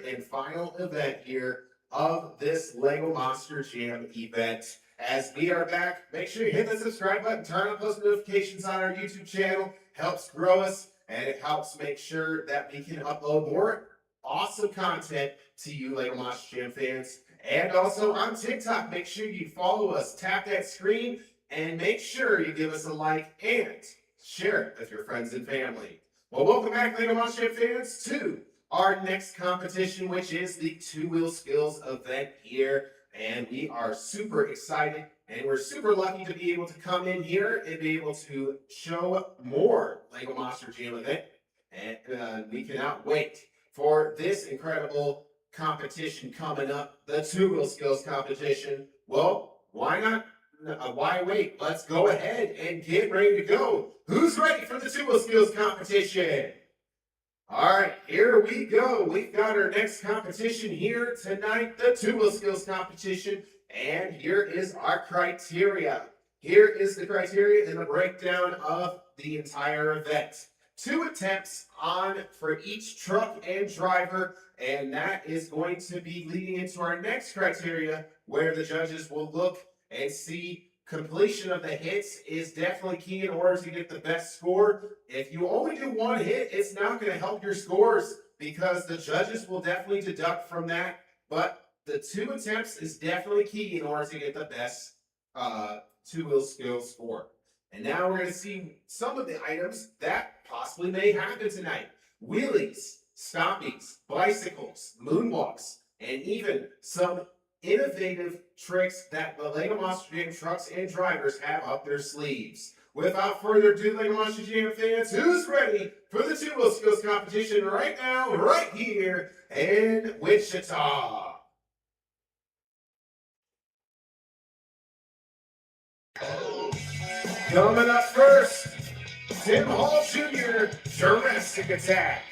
and final event here of this Lego Monster Jam event. As we are back, make sure you hit the subscribe button, turn on post notifications on our YouTube channel. Helps grow us, and it helps make sure that we can upload more awesome content to you Lego Monster Jam fans. And also on TikTok, make sure you follow us, tap that screen, and make sure you give us a like and share it with your friends and family. Well, welcome back, Lego Monster Jam fans, to our next competition, which is the Two-Wheel Skills event here. And we are super excited, and we're super lucky to be able to come in here and be able to show more Lego Monster Jam event. And we cannot wait for this incredible competition coming up, the Two-Wheel Skills competition. Well, why not? Why wait? Let's go ahead and get ready to go. Who's ready for the Two-Wheel Skills competition? All right, here we go. We've got our next competition here tonight, the Two-Wheel Skills competition, and here is our criteria. Here is the criteria and the breakdown of the entire event. 2 attempts on for each truck and driver, and that is going to be leading into our next criteria, where the judges will look and see completion of the hits is definitely key in order to get the best score. If you only do 1 hit, it's not going to help your scores because the judges will definitely deduct from that. But the 2 attempts is definitely key in order to get the best Two-Wheel Skills score. And now we're going to see some of the items that possibly may happen tonight. Wheelies, stoppies, bicycles, moonwalks, and even some innovative tricks that the Lego Monster Jam trucks and drivers have up their sleeves. Without further ado, Lego Monster Jam fans, who's ready for the Two-Wheel Skills competition right now, right here in Wichita? Coming up first, Tim Hall Jr., Jurassic Attack.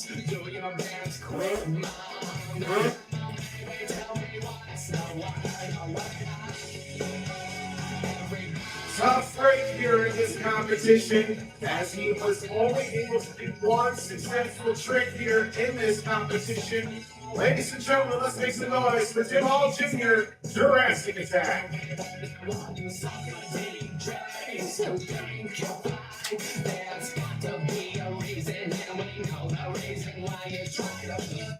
dance. Do your dance quick, mom. Tell me what's the Tough break here in this competition, as he was only able to do one successful trick here in this competition. Ladies and gentlemen, let's make some noise for Tim Hall Jr., Jurassic Attack.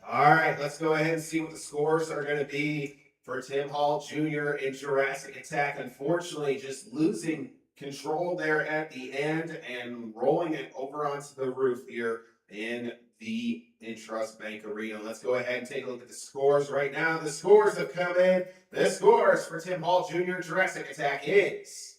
All right, let's go ahead and see what the scores are going to be for Tim Hall Jr. in Jurassic Attack. Unfortunately, just losing control there at the end and rolling it over onto the roof here in the INTRUST Bank Arena. Let's go ahead and take a look at the scores right now. The scores have come in. The scores for Tim Hall Jr. Jurassic Attack is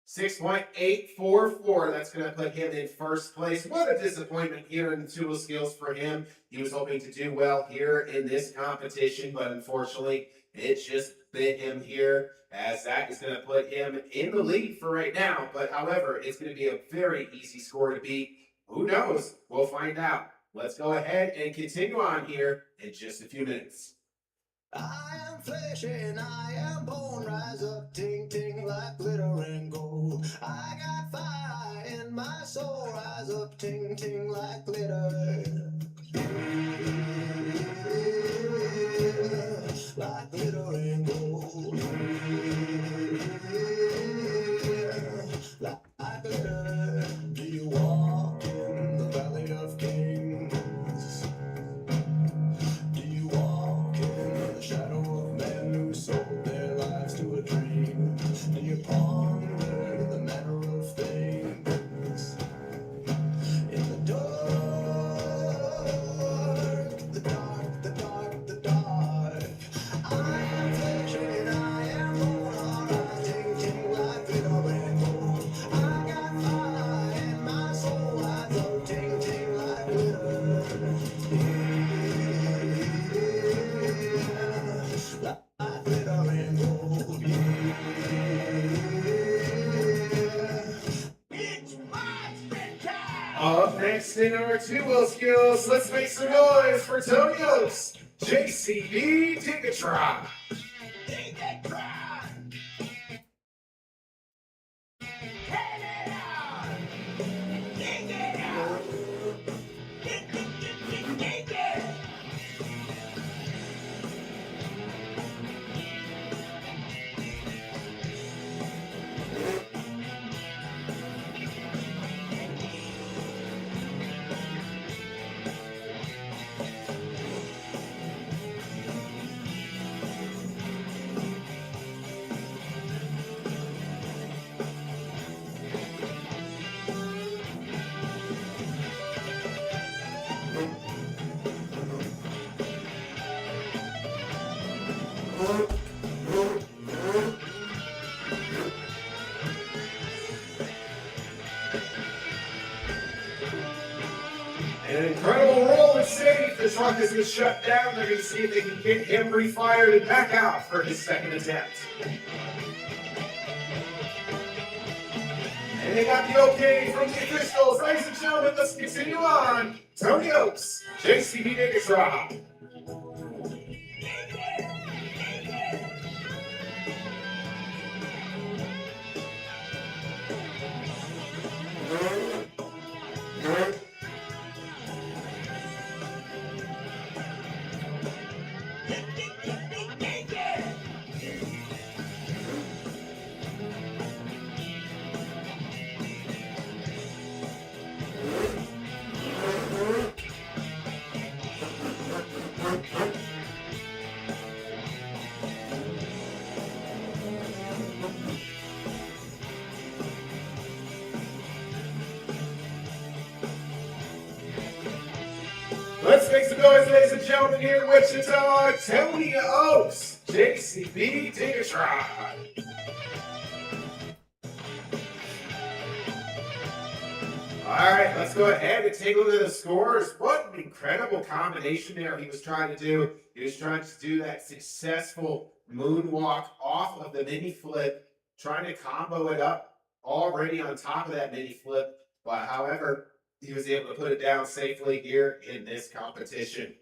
6.844. That's going to put him in first place. What a disappointment here in tool skills for him. He was hoping to do well here in this competition, but unfortunately, it just bit him here, as that is going to put him in the lead for right now. But however, it's going to be a very easy score to beat. Who knows? We'll find out. Let's go ahead and continue on here in just a few minutes. I am flesh and I am bone. Rise up, ting ting like glitter and gold. I got fire in my soul. Rise up, ting ting like glitter. Like glitter and gold. Like glitter. Do you walk in the valley of kings? Do you walk in the shadow of men who sold their lives to a dream? Do you ponder the manner of things? In the dark, the dark, the dark, the dark. I am flesh and I am bone. Alright, ting ting like glitter and gold. I got fire in my soul. I go ting ting like glitter. Like glitter and gold. It's monster time! Up next in our two-wheel skills, let's make some noise for Tony Oaks, JCB Tigatron. Tigatron! Turn it on! Dig it out! Dig it! An incredible roll and save. The truck has been shut down. They're going to see if they can get him refired and back out for his second attempt. And they got the okay from the officials. Ladies and gentlemen, let's continue on. Tony Oaks, JCB Tigatron. Let's make some noise, ladies and gentlemen, here in Wichita. Tony Oaks, JCB Tigatron. All right, let's go ahead and take a look at the scores. What an incredible combination there he was trying to do. He was trying to do that successful moonwalk off of the mini flip, trying to combo it up already on top of that mini flip. But however, he was able to put it down safely here in this competition.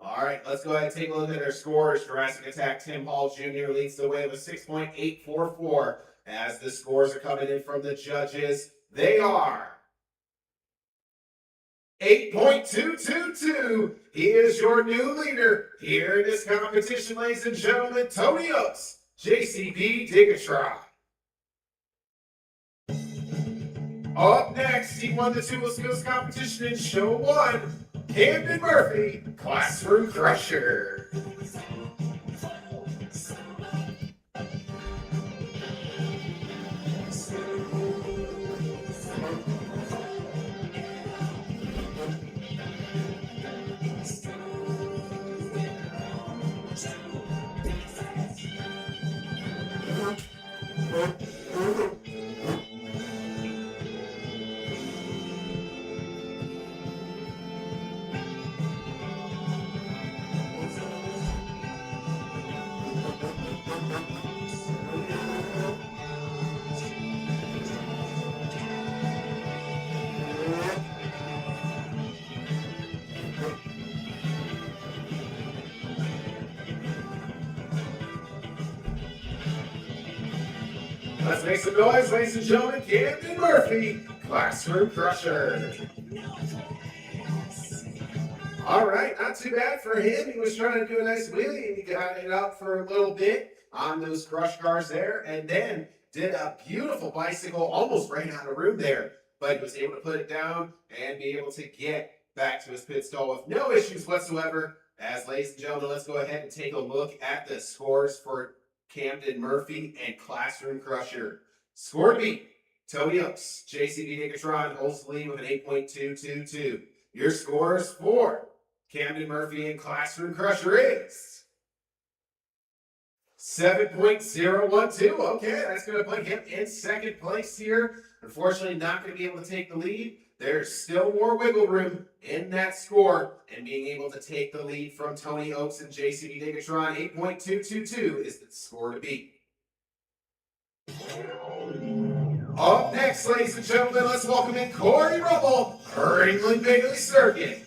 All right, let's go ahead and take a look at their scores. Jurassic Attack Tim Hall Jr. leads the way with 6.844 as the scores are coming in from the judges. They are 8.222. He is your new leader here in this competition, ladies and gentlemen, Tony Oaks, JCB Digatron. Up next, he won the Tool Skills competition in Show 1, Camden Murphy, Classroom Crusher. Let's make some noise, ladies and gentlemen. Camden Murphy, Classroom Crusher. All right, not too bad for him. He was trying to do a nice wheelie and he got it up for a little bit on those crush cars there and then did a beautiful bicycle, almost ran out of room there, but he was able to put it down and be able to get back to his pit stall with no issues whatsoever. As ladies and gentlemen, let's go ahead and take a look at the scores for Camden Murphy and Classroom Crusher. Score to beat, Tony Oaks, JCB Digatron holds the lead with an 8.222. Your scores for Camden Murphy and Classroom Crusher is 7.012. Okay, that's going to put him in second place here. Unfortunately, not going to be able to take the lead. There's still more wiggle room in that score, and being able to take the lead from Tony Oaks and JCB Digatron, 8.222 is the score to beat. Up next, ladies and gentlemen, let's welcome in Corey Rubble, Ringling Bailey Circuit.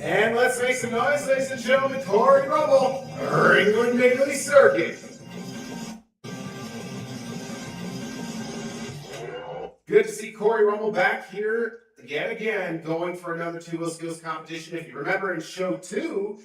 And let's make some noise, ladies and gentlemen, Corey Rubble, Ringling Bailey Circuit. Good to see Corey Rummel back here yet again, going for another two-wheel skills competition. If you remember in show two,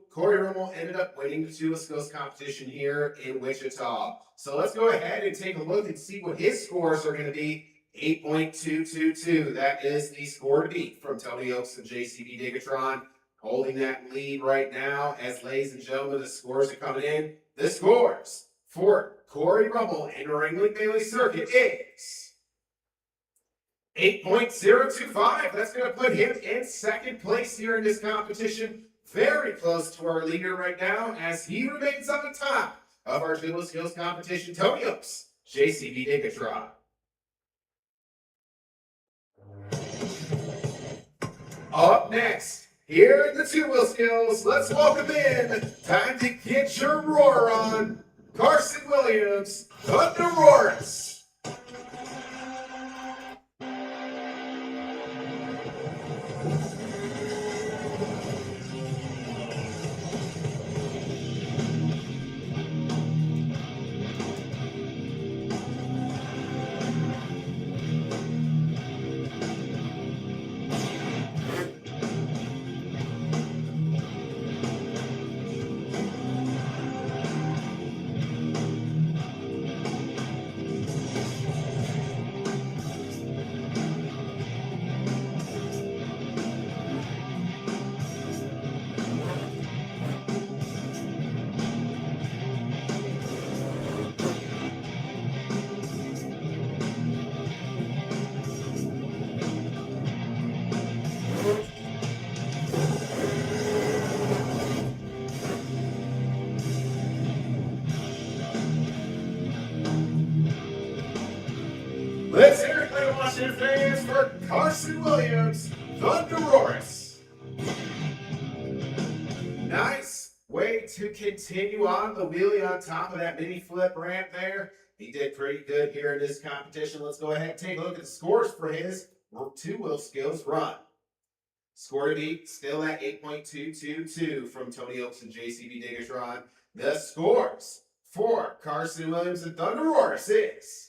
Corey Rummel ended up winning the two-wheel skills competition here in Wichita. So let's go ahead and take a look and see what his scores are going to be. 8.222. That is the score to beat from Tony Oaks and JCB Digatron. Holding that lead right now, as ladies and gentlemen, the scores are coming in. The scores for Corey Rummel and Ringling Bailey Circuit is 8.025. That's going to put him in second place here in this competition. Very close to our leader right now, as he remains on the top of our dual skills competition, Tony Oaks, JCB Digatron. Up next, here in the two-wheel skills, let's welcome in, time to get your roar on, Carson Williams, Thunderosaurus. Let's hear it, Lake Washington fans, for Carson Williams, Thunderosaurus. Nice way to continue on the wheelie on top of that mini flip ramp there. He did pretty good here in this competition. Let's go ahead and take a look at the scores for his two-wheel skills run. Score to beat, still at 8.222 from Tony Oaks and JCB Diggertron. The scores for Carson Williams and Thunderosaurus is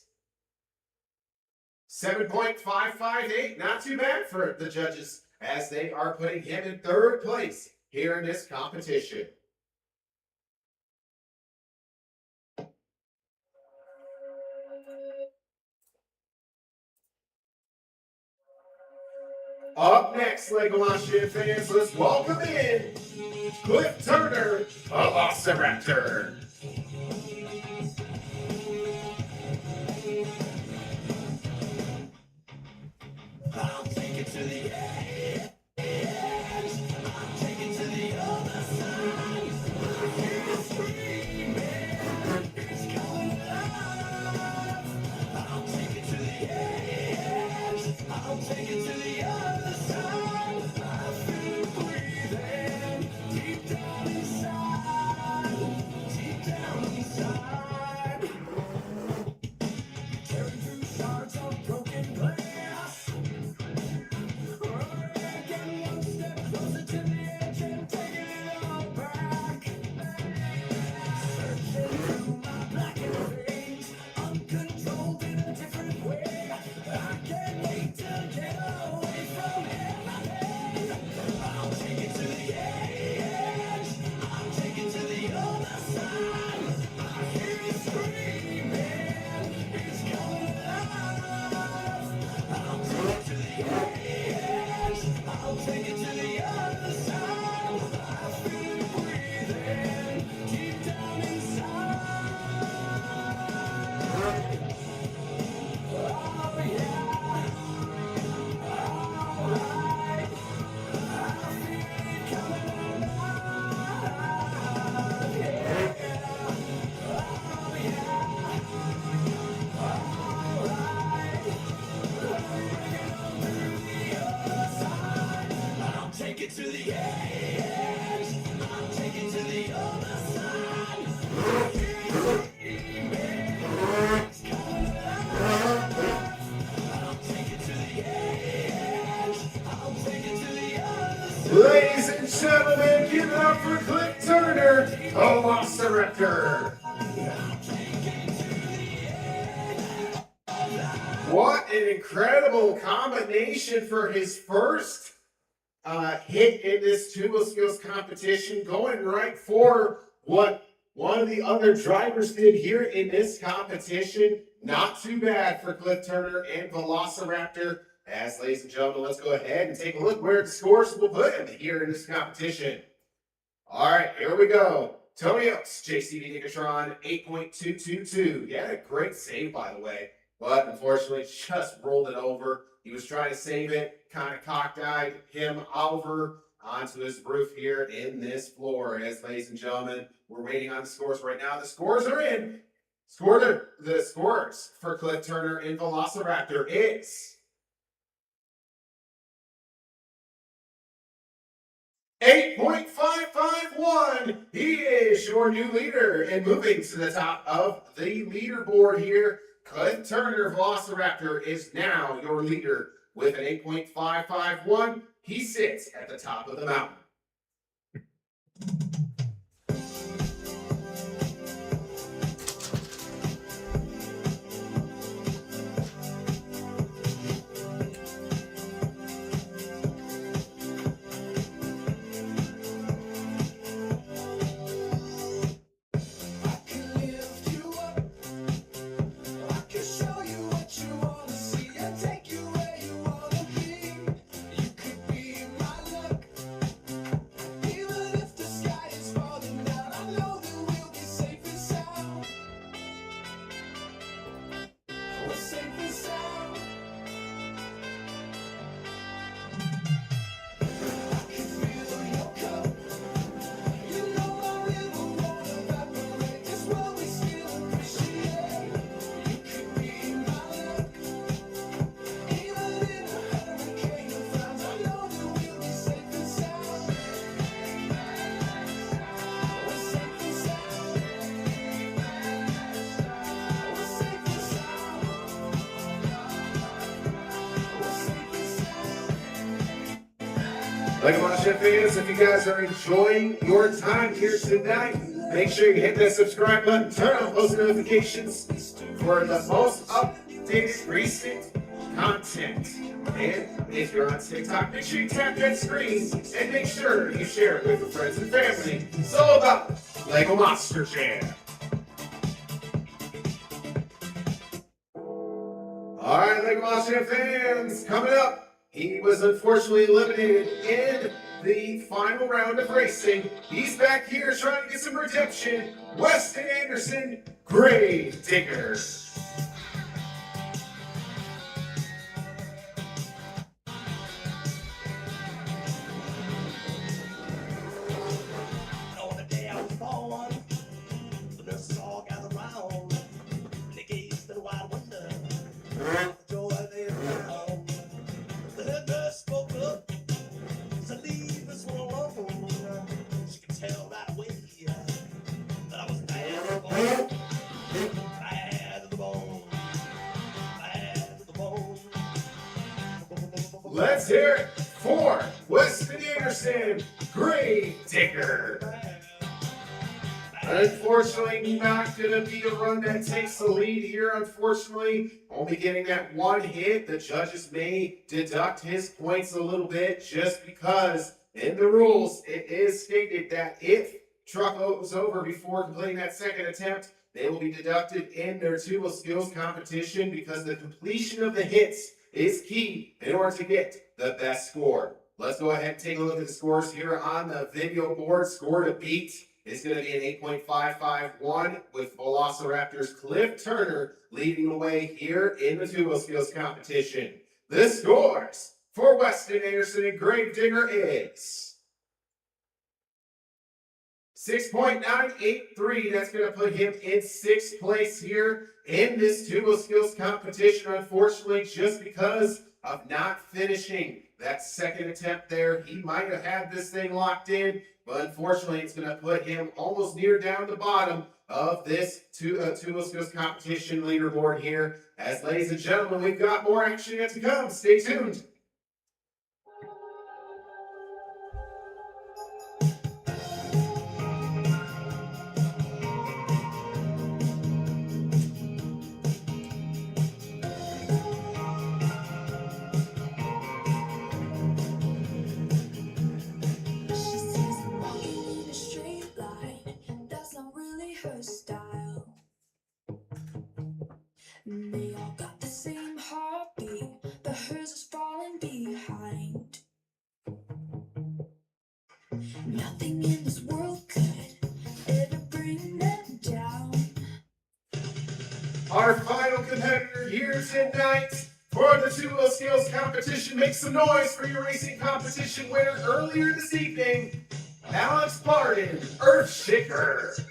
7.558, not too bad for the judges, as they are putting him in third place here in this competition. Up next, Lego Washington fans, let's welcome in Cliff Turner, Velociraptor. I'll take it to the edge. I'll take it to the other side. I hear you screaming. It's coming alive. I'll take it to the edge. I'll take it to the other side. I feel it breathing deep down inside. Deep down inside. Tearing through shards of broken glass. Take it to the edge. I'll take it to the other side. I hear you screaming. It's coming alive. I'll take it to the edge. I'll take it to the other side. Ladies and gentlemen, give it up for Cliff Turner, Velociraptor. What an incredible combination for his first hit in this two-wheel skills competition, going right for what one of the other drivers did here in this competition. Not too bad for Cliff Turner and Velociraptor. As, ladies and gentlemen, let's go ahead and take a look where the scores will put him here in this competition. All right, here we go. Tony Oaks, JCB Diggertron, 8.222. He had a great save, by the way, but unfortunately just rolled it over. He was trying to save it, kind of cockeyed him over onto his roof here in this floor. As, ladies and gentlemen, we're waiting on the scores right now. The scores are in. The scores for Cliff Turner and Velociraptor is 8.551. He is your new leader and moving to the top of the leaderboard here. Cliff Turner, Velociraptor, is now your leader with an 8.551. He sits at the top of the mountain. Like Monster fans, if you guys are enjoying your time here tonight, make sure you hit that subscribe button, turn on post notifications for the most updated recent content. And if you're on TikTok, make sure you tap that screen and make sure you share it with your friends and family. It's all about Lego Monster Jam. All right, Lego Monster fans, coming up. He was unfortunately eliminated in the final round of racing. He's back here trying to get some redemption. Weston Anderson, Grave Digger. On the day I was born, the nurses all gathered round. They gazed at a wide window. The joy they found. The head nurse spoke up, said, "Leave this one alone." She could tell right away that I was bad to the bone. Bad to the bone. Bad to the bone. Let's hear it for Weston Anderson, Grave Digger. Unfortunately, not going to be a run that takes the lead here. Unfortunately, only getting that one hit. The judges may deduct his points a little bit just because in the rules, it is stated that if truck goes over before completing that second attempt, they will be deducted in their two skills competition because the completion of the hits is key in order to get the best score. Let's go ahead and take a look at the scores here on the video board. Score to beat is going to be an 8.551 with Velociraptor's Cliff Turner leading the way here in the two-wheel skills competition. The scores for Weston Anderson and Grave Digger is 6.983. That's going to put him in 6th place here in this two-wheel skills competition. Unfortunately, just because of not finishing that second attempt there, he might have had this thing locked in, but unfortunately, it's going to put him almost near down the bottom of this two-wheel skills competition leaderboard here. As ladies and gentlemen, we've got more action yet to come. Stay tuned. Her style. They all got the same heartbeat, but hers is falling behind. Nothing in this world could ever bring them down. Our final competitor here tonight for the two-wheel skills competition. Make some noise for your racing competition winner earlier this evening, Alex Barden, Earthshaker.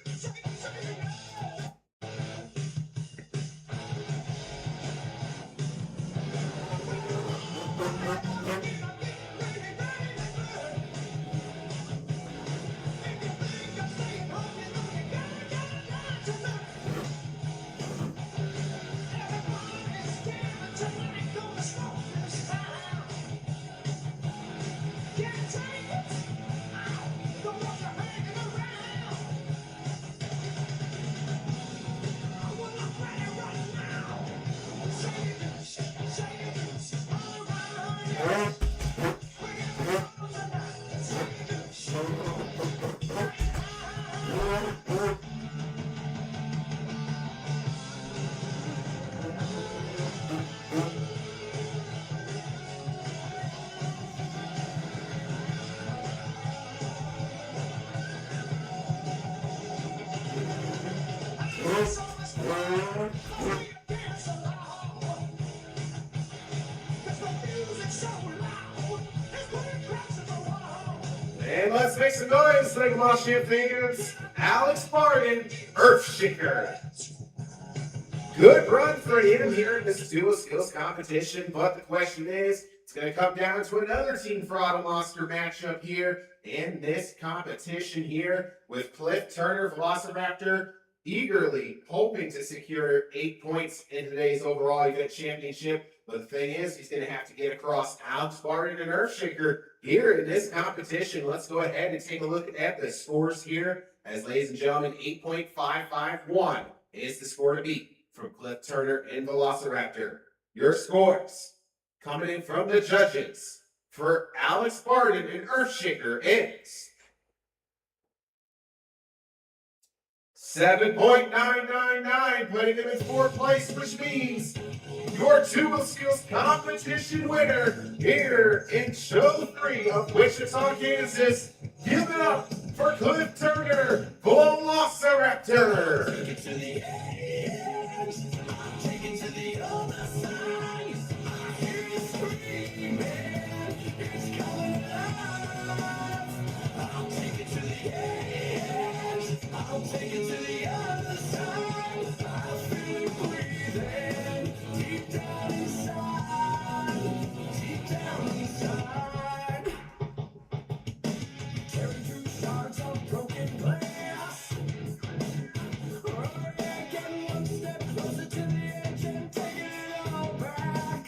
And let's make some noise, Lake champions. Alex Barton, Earthshaker. Good run for him here in this dual skills competition, but the question is, it's going to come down to another Team Throttle Monster matchup here in this competition here with Cliff Turner, Velociraptor, eagerly hoping to secure 8 points in today's overall event championship. But the thing is, he's going to have to get across Alex Barton and Earthshaker here in this competition. Let's go ahead and take a look at the scores here. As ladies and gentlemen, 8.551 is the score to beat from Cliff Turner and Velociraptor. Your scores coming in from the judges for Alex Barton and Earthshaker is 7.999, putting him in 4th place, which means your dual skills competition winner here in show 3 of Wichita, Kansas. Give it up for Cliff Turner, Velociraptor. Take it to the edge, take it to the other side. I hear you screaming, it's coming alive. I'll take it to the edge, I'll take it to the other side. I feel it breathing deep down inside, deep down inside. Tearing through shards of broken glass. Oh yeah, getting one step closer to the edge and taking it all back.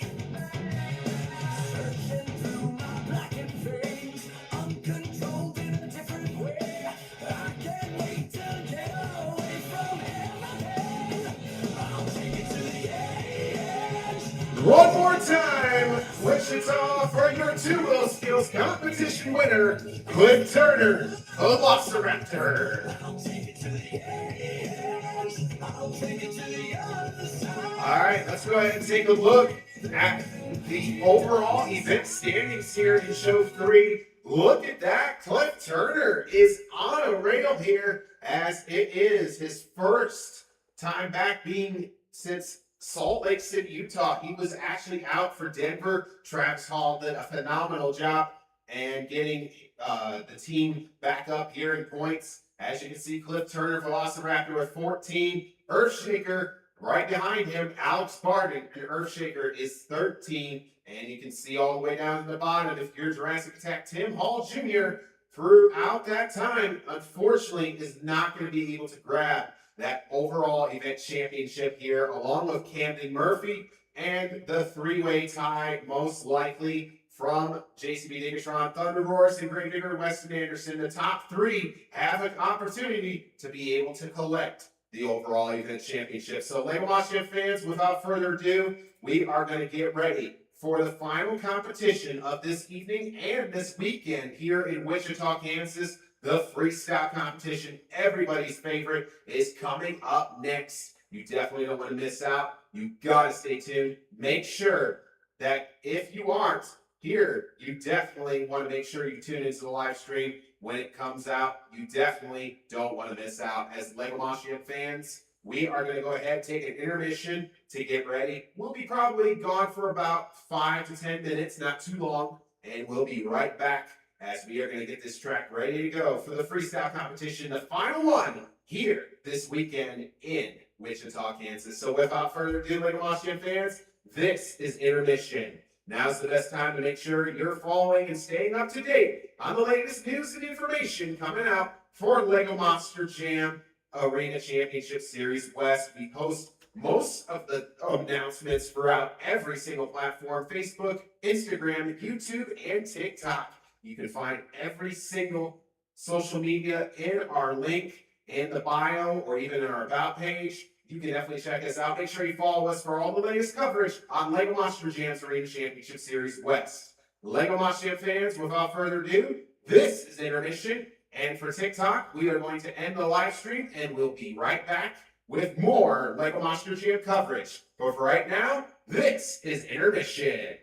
Searching through my blackened veins, uncontrolled in a different way. I can't wait to get away from everything. I'll take it to the edge. One more time, Wichita, for your dual skills competition winner, Cliff Turner, Velociraptor. I'll take it to the edge. I'll take it to the other side. All right, let's go ahead and take a look at the overall event standings here in show 3. Look at that. Cliff Turner is on a rail here as it is his first time back being since Salt Lake City, Utah. He was actually out for Denver. Travis Hall did a phenomenal job and getting the team back up here in points. As you can see, Cliff Turner, Velociraptor with 14. Earthshaker right behind him, Alex Barton, and Earthshaker is 13. And you can see all the way down to the bottom, if you're Jurassic Attack, Tim Hall Jr. throughout that time, unfortunately, is not going to be able to grab that overall event championship here, along with Camden Murphy and the 3-way tie, most likely from JCB Diggertron, Thunder Roars, and Greg Digger, Weston Anderson. The top 3 have an opportunity to be able to collect the overall event championship. So, Lego Monster fans, without further ado, we are going to get ready for the final competition of this evening and this weekend here in Wichita, Kansas. The freestyle competition, everybody's favorite, is coming up next. You definitely don't want to miss out. You got to stay tuned. Make sure that if you aren't here, you definitely want to make sure you tune into the live stream when it comes out. You definitely don't want to miss out. As Lego Monster fans, we are going to go ahead and take an intermission to get ready. We'll be probably gone for about 5 to 10 minutes, not too long, and we'll be right back as we are going to get this track ready to go for the freestyle competition, the final one here this weekend in Wichita, Kansas. So without further ado, Lego Monster fans, this is intermission. Now's the best time to make sure you're following and staying up to date on the latest news and information coming out for Lego Monster Jam Arena Championship Series West. We post most of the announcements throughout every single platform: Facebook, Instagram, YouTube, and TikTok. You can find every single social media in our link in the bio or even in our about page. You can definitely check us out. Make sure you follow us for all the latest coverage on Lego Monster Jam's Arena Championship Series West. Lego Monster Jam fans, without further ado, this is intermission. And for TikTok, we are going to end the live stream and we'll be right back with more Lego Monster Jam coverage. But for right now, this is intermission.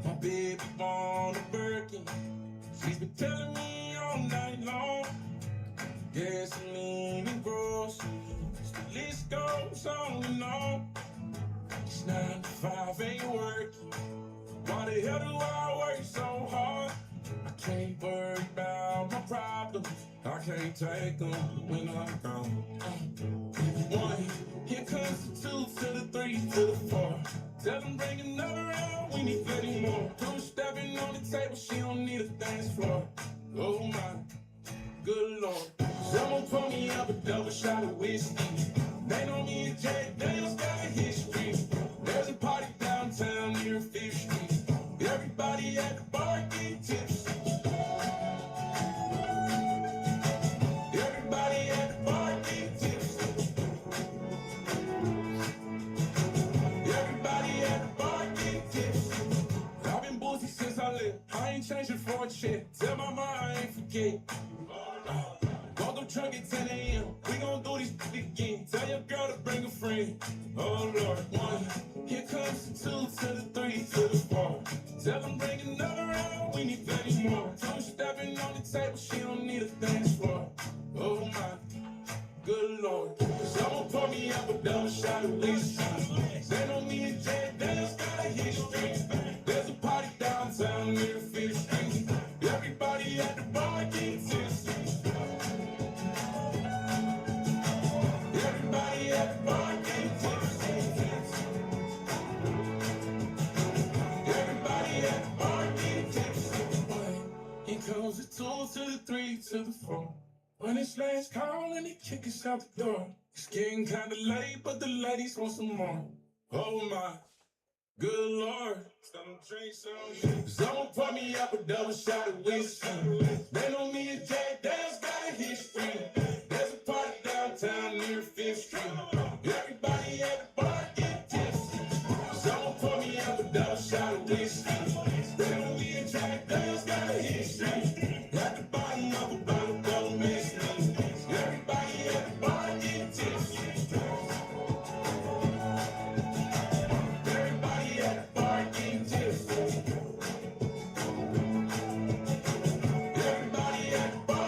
My baby on a Birkin. She's been telling me all night long. Gasoline and groceries, the list goes on and on. It's 9 to 5, ain't working. Why the hell do I work so hard? I can't worry about my problems. I can't take them when I'm gone. 1, here comes the 2 to the 3 to the 4. Tell them bring another round, we need plenty more. 2 stepping on the table, she don't need a dance floor. Oh my, good lord. Someone pour me up a double shot of whiskey. They know me and Jack Daniels got a history. There's a party downtown near 5th Street. Everybody at the bar getting tipsy. Everybody at the bar getting tipsy. Everybody at the bar getting tipsy. I've been boozy since I left. I ain't changing for a check. Tell my mom I ain't forget. Woke up drunk at 10 a.m. We gon' do this again. Tell your girl to bring a friend. Oh Lord, 1, here comes the 2 to the 3 to the 4. Tell them bring another round, we need plenty more. 2 stepping on the table, she don't need a dance floor. Oh my, good lord. Someone pour me up a double shot of whiskey. They know me and Jack Daniels got a history. There's a party downtown near 5th Street. Everybody at the bar getting tipsy. Everybody at the bar getting tipsy. Everybody at the bar getting tipsy. Here comes the 2 to the 3 to the 4. When it's last call and they kick us out the door. It's getting kinda late, but the ladies want some more. Oh my, good lord. Someone pour me up a double shot of whiskey. They know me and Jack Daniels got a history. There's a party downtown near 5th Street. Everybody at the bar get tipsy. Someone pour me up a double shot of whiskey. They know me and Jack Daniels got a history. At the bottom of the bottle, double mix. Everybody at the bar get tipsy. Everybody at the bar get tipsy. Everybody at the bar.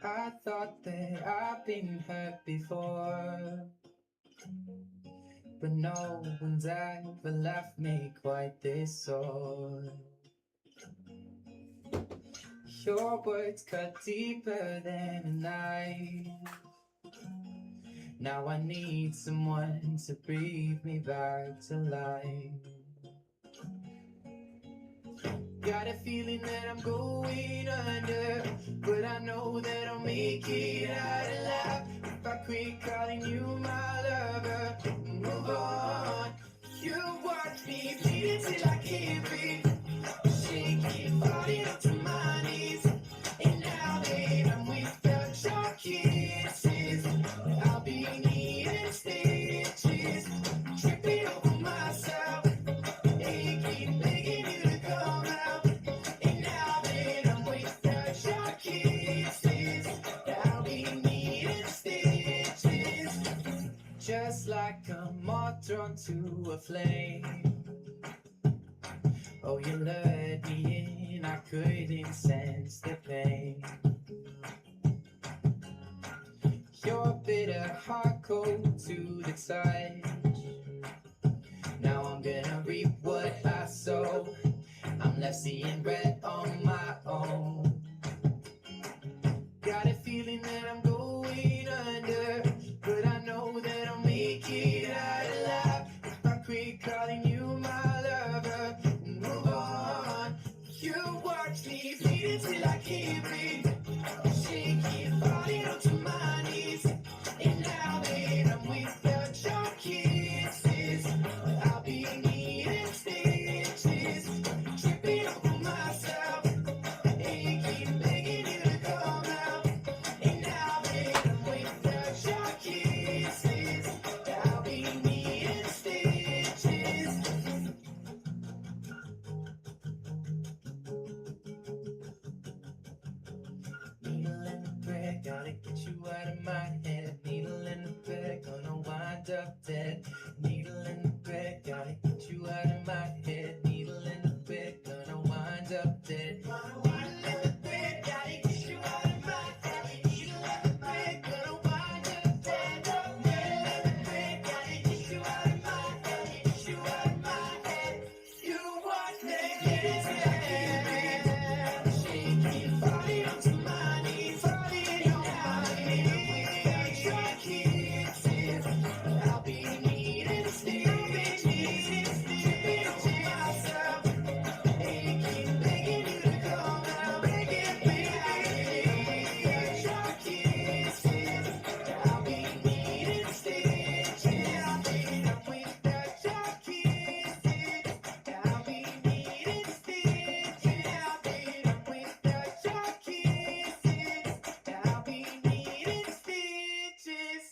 I thought that I've been hurt before, but no one's ever left me quite this sore. Your words cut deeper than a knife. Now I need someone to breathe me back to life. Got a feeling that I'm going under, but I know that I'll make it out alive if I quit calling you my lover. Move on. You watch me bleed until I can't breathe, shaking, falling up to my knees. And now that I'm without your kisses, I'll be needing stitches, tripping over myself, aching, begging you to come out. And now that I'm without your kisses, I'll be needing stitches, just like a moth drawn to a flame. Oh, you lured me in, I couldn't sense the pain. Your bitter heart cold to the touch. Now I'm gonna reap what I sow. I'm left seeing red on my own. Got a feeling that I'm going under, but I know that I'll make it out alive if I quit calling you my lover. Move on. You watch me bleed until I can't breathe, shaking, falling onto my knees. And now that I'm without your kisses, I'll be needing stitches, tripping over myself, aching, begging you to come out. And now that I'm without your kisses, I'll be needing stitches. Needle in the thread, gotta get you out of my head. Needle in the thread, gonna wind up dead. Needle in the thread, gotta get you out of my head. Needle in the thread, gonna wind up dead. Needle in the thread, gotta get you out of my head. Needle in the thread, gonna wind up dead. Needle in the thread, gotta get you out of my head. Get you out of my head. You want me, shaking, falling onto my knees, falling on my knees. Your kisses, I'll be needing stitches, tripping over myself, aching, begging you to come out, begging, begging. Your kisses, I'll be needing stitches, without your kisses, I'll be needing stitches, without your kisses, I'll be needing stitches.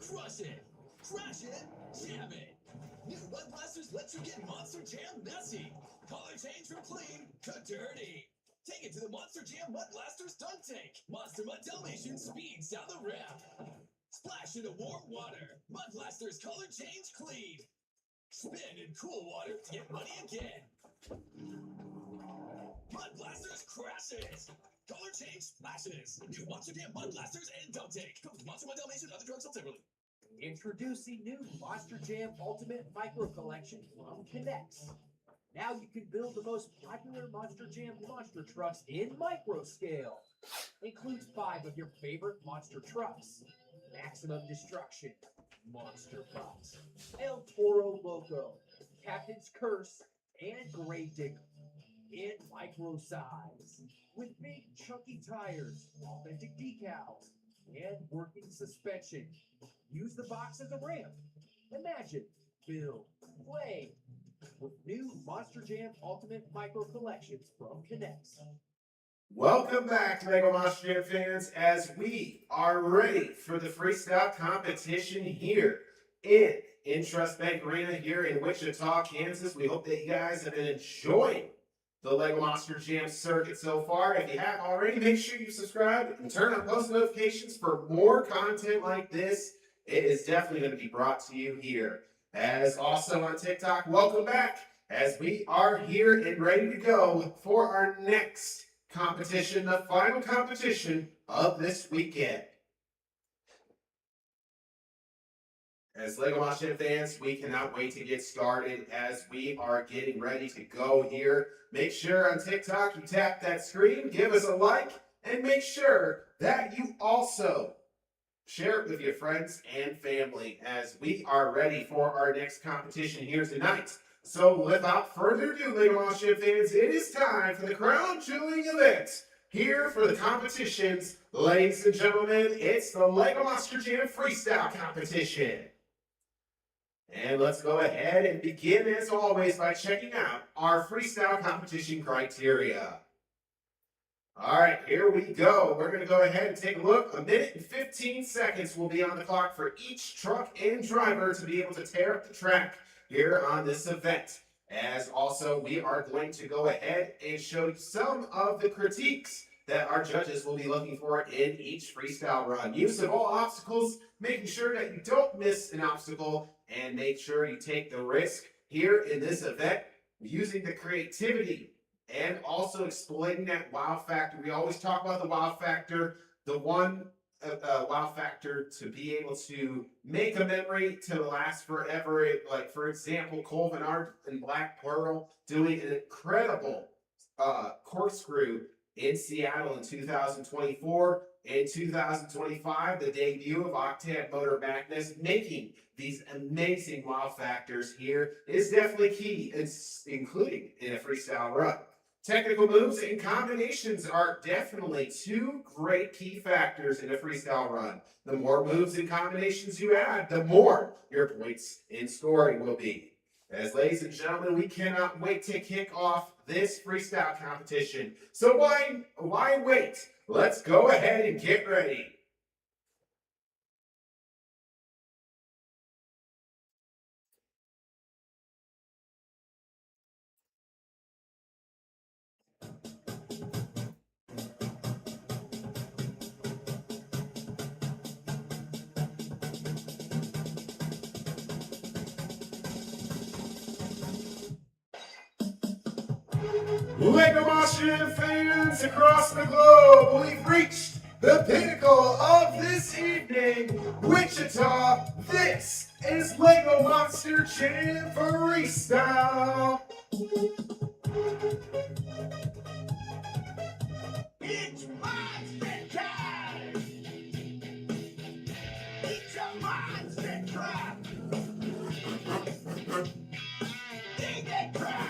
Crush it, crash it, jam it. New Mud Blasters lets you get Monster Jam messy. Color change from clean to dirty. Take it to the Monster Jam Mud Blasters dunk tank. Monster Mud Dalmatian speeds down the ramp. Splash into warm water. Mud Blasters color change clean. Spin in cool water to get muddy again. Mud Blasters crashes. Color change splashes. New Monster Jam Mud Blasters and dunk tank. Comes with Monster Mud Dalmatian and other drugs sold separately. Introducing new Monster Jam Ultimate Micro Collection from Connects. Now you can build the most popular Monster Jam monster trucks in micro scale. Includes 5 of your favorite monster trucks. Maximum Destruction, Monster Box, El Toro Loco, Captain's Curse, and Grave Digger. In micro size. With big chunky tires, authentic decals, and working suspension. Use the box as a ramp. Imagine, build, play with new Monster Jam Ultimate Micro Collections from Connects. Welcome back, Lego Monster Jam fans, as we are ready for the freestyle competition here in INTRUST Bank Arena here in Wichita, Kansas. We hope that you guys have been enjoying the Lego Monster Jam circuit so far. If you have already, make sure you subscribe and turn on post notifications for more content like this. It is definitely going to be brought to you here. As also on TikTok, welcome back, as we are here and ready to go for our next competition, the final competition of this weekend. As Lego Monster Jam fans, we cannot wait to get started as we are getting ready to go here. Make sure on TikTok you tap that screen, give us a like, and make sure that you also share it with your friends and family as we are ready for our next competition here tonight. So without further ado, Lego Monster Jam fans, it is time for the crown jewelling event here for the competitions. Ladies and gentlemen, it's the Lego Monster Jam Freestyle Competition. And let's go ahead and begin, as always, by checking out our freestyle competition criteria. All right, here we go. We're going to go ahead and take a look. 1 minute and 15 seconds will be on the clock for each truck and driver to be able to tear up the track here on this event. As also, we are going to go ahead and show you some of the critiques that our judges will be looking for in each freestyle run. Use of all obstacles, making sure that you don't miss an obstacle, and make sure you take the risk here in this event, using the creativity and also explaining that wow factor. We always talk about the wow factor, the one wow factor to be able to make a memory to last forever. Like, for example, Colvin Art and Black Pearl doing an incredible corkscrew in Seattle in 2024. In 2025, the debut of Octave Motor Madness, making these amazing wow factors here is definitely key, including in a freestyle run. Technical moves and combinations are definitely two great key factors in a freestyle run. The more moves and combinations you add, the more your points in scoring will be. As ladies and gentlemen, we cannot wait to kick off this freestyle competition. So why wait? Let's go ahead and get ready. Lego Monster Jam fans across the globe, we've reached the pinnacle of this evening, Wichita. This is Lego Monster Jam Freestyle. It's monster time! It's a monster trap! Dig it, trap!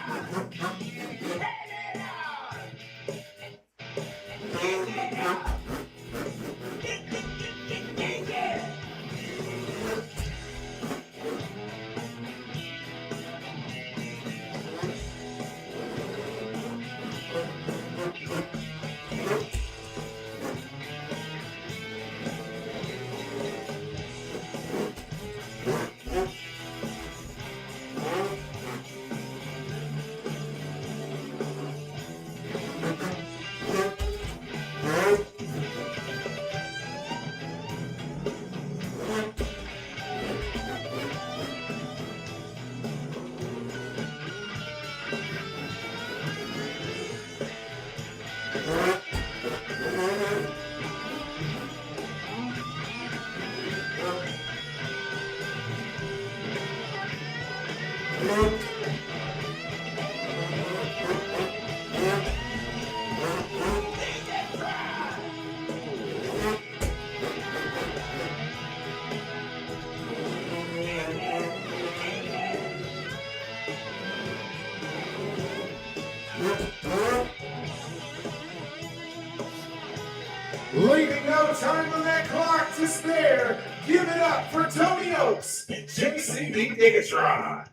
Leaving no time on that clock to spare, give it up for Tony Oaks and JCB Digatron.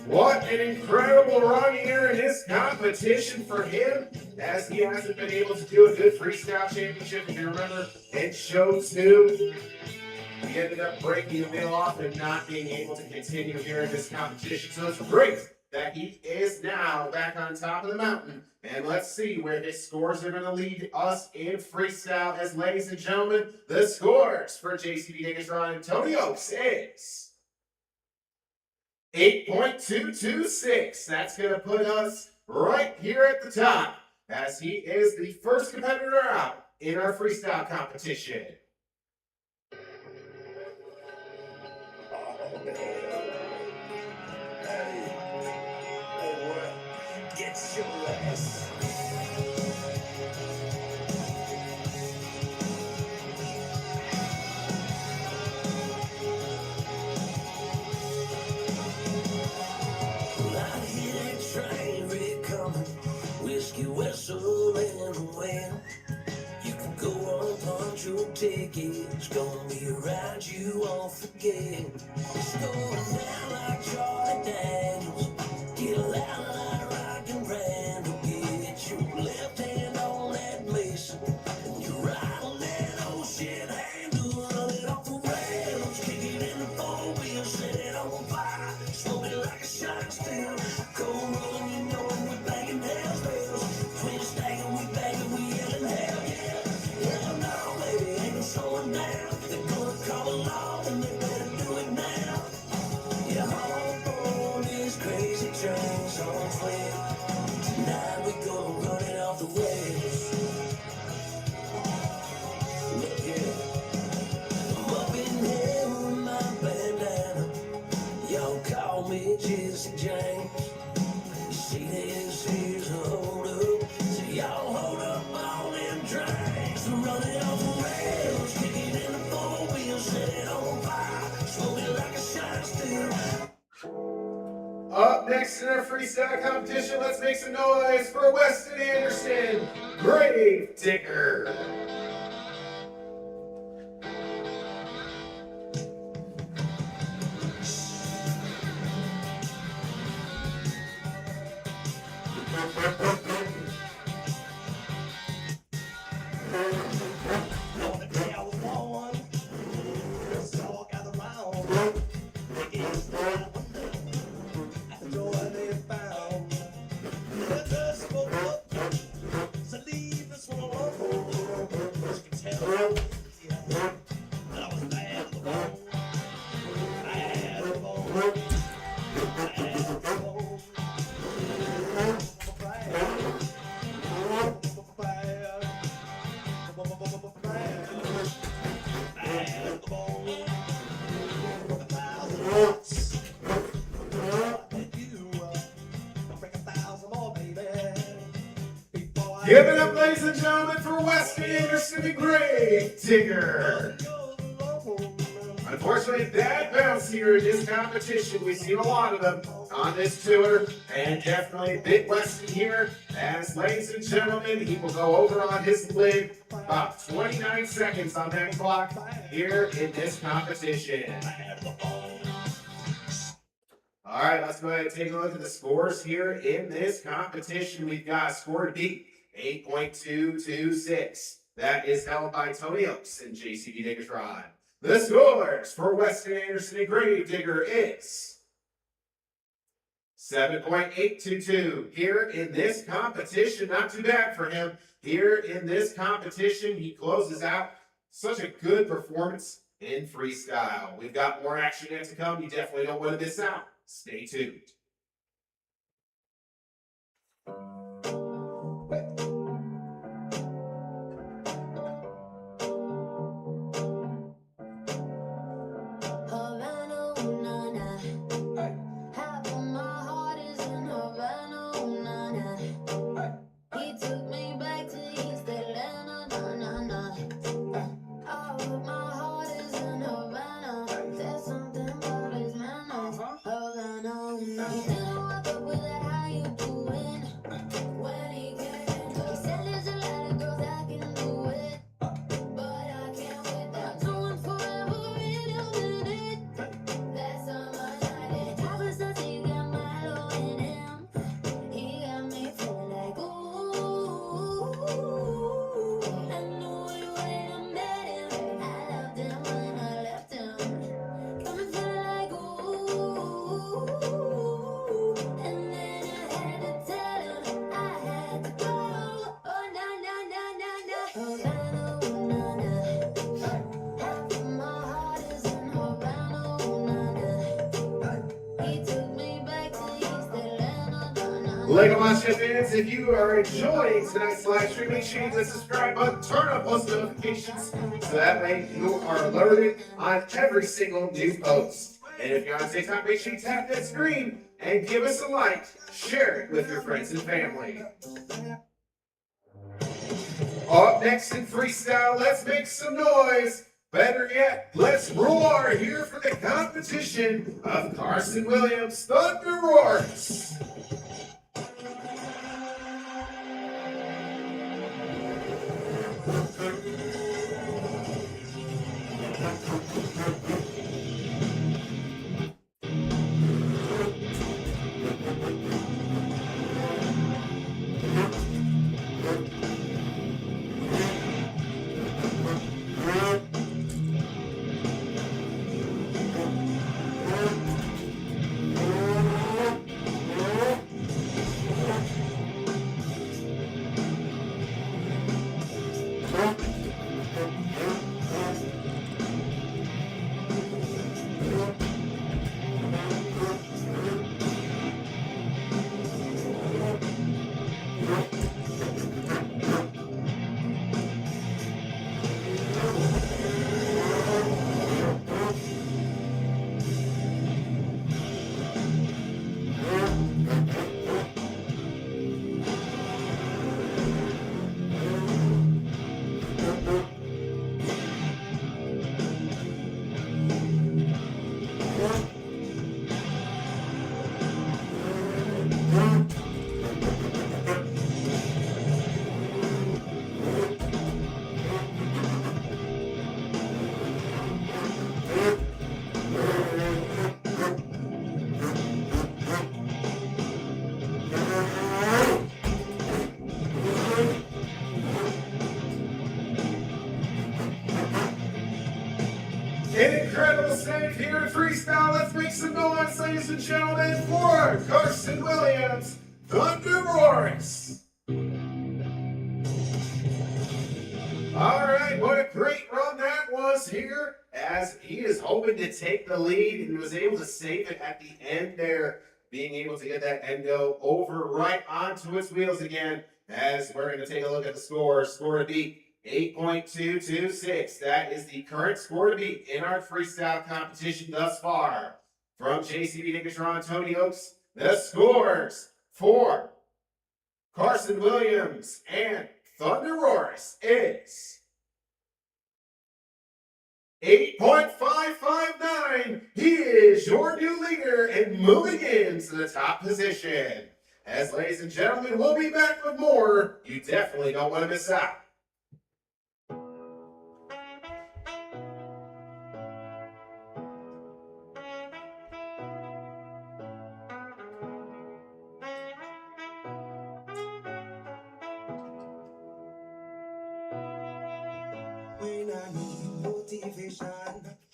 What an incredible run here in this competition for him, as he hasn't been able to do a good freestyle championship. If you remember, in show 2, he ended up breaking the wheel off and not being able to continue here in this competition. So it's great that he is now back on top of the mountain. And let's see where his scores are going to lead us in freestyle. As ladies and gentlemen, the scores for JCB Diggersron Antonio is 8.226. That's going to put us right here at the top, as he is the first competitor out in our freestyle competition. Oh, man. Hey. Oh, well. Get your ass. Whiskey whistle and when you can go on, punch your ticket. It's gonna be a ride you won't forget. It's going down like Charlie Daniels. Get a loud like rock and Randall. Get your left hand on that mason and your right on that old shit handle. Run it off the rails, kick it in the four wheel, set it on fire, smoke it like a shot still. Go rolling, you know we're banging hell's bells. Twin stacking, we banging, we yelling hell yeah. Hell no, baby, ain't no slowing down. They're gonna come along and they better do it now. Yeah, home on this crazy train, so clear. Tonight we gonna run it off the rails. Look here, I'm up in here with my bandana. Y'all call me Jesse James. You see this here's a hold up. So y'all hold up all them drinks. Run it off the rails, kick it in the four wheel, set it on fire, smoke it like a shot still. Up next in our freestyle competition, let's make some noise for Weston Anderson, Grave Digger. Give it up, ladies and gentlemen, for Weston Anderson, the Grave Digger. Unfortunately, bad bounce here in this competition. We've seen a lot of them on this tour, and definitely Big Weston here. As ladies and gentlemen, he will go over on his lid about 29 seconds on that clock here in this competition. All right, let's go ahead and take a look at the scores here in this competition. We've got a score to beat, 8.226. That is held by Tony Oaks and JCB Diggersron. The scores for Weston Anderson and Grave Digger is 7.822. Here in this competition, not too bad for him. Here in this competition, he closes out such a good performance in freestyle. We've got more action yet to come. You definitely don't want to miss out. Stay tuned. Lego Monster fans, if you are enjoying tonight's live stream, make sure you hit the subscribe button, turn on post notifications, so that way you are alerted on every single new post. And if you're on TikTok, make sure you tap that screen and give us a like, share it with your friends and family. Up next in freestyle, let's make some noise. Better yet, let's roar here for the competition of Carson Williams Thunder Roars. An incredible save here in freestyle. Let's make some noise, ladies and gentlemen, for Carson Williams, Thunder Roars. All right, what a great run that was here, as he is hoping to take the lead and was able to save it at the end there, being able to get that endo over right onto its wheels again, as we're going to take a look at the score. Score to beat 8.226. That is the current score to beat in our freestyle competition thus far. From JCB Nickatron, Tony Oaks, the scores for Carson Williams and Thunder Roars is 8.559. He is your new leader and moving into the top position. As ladies and gentlemen, we'll be back with more. You definitely don't want to miss out. When I need motivation,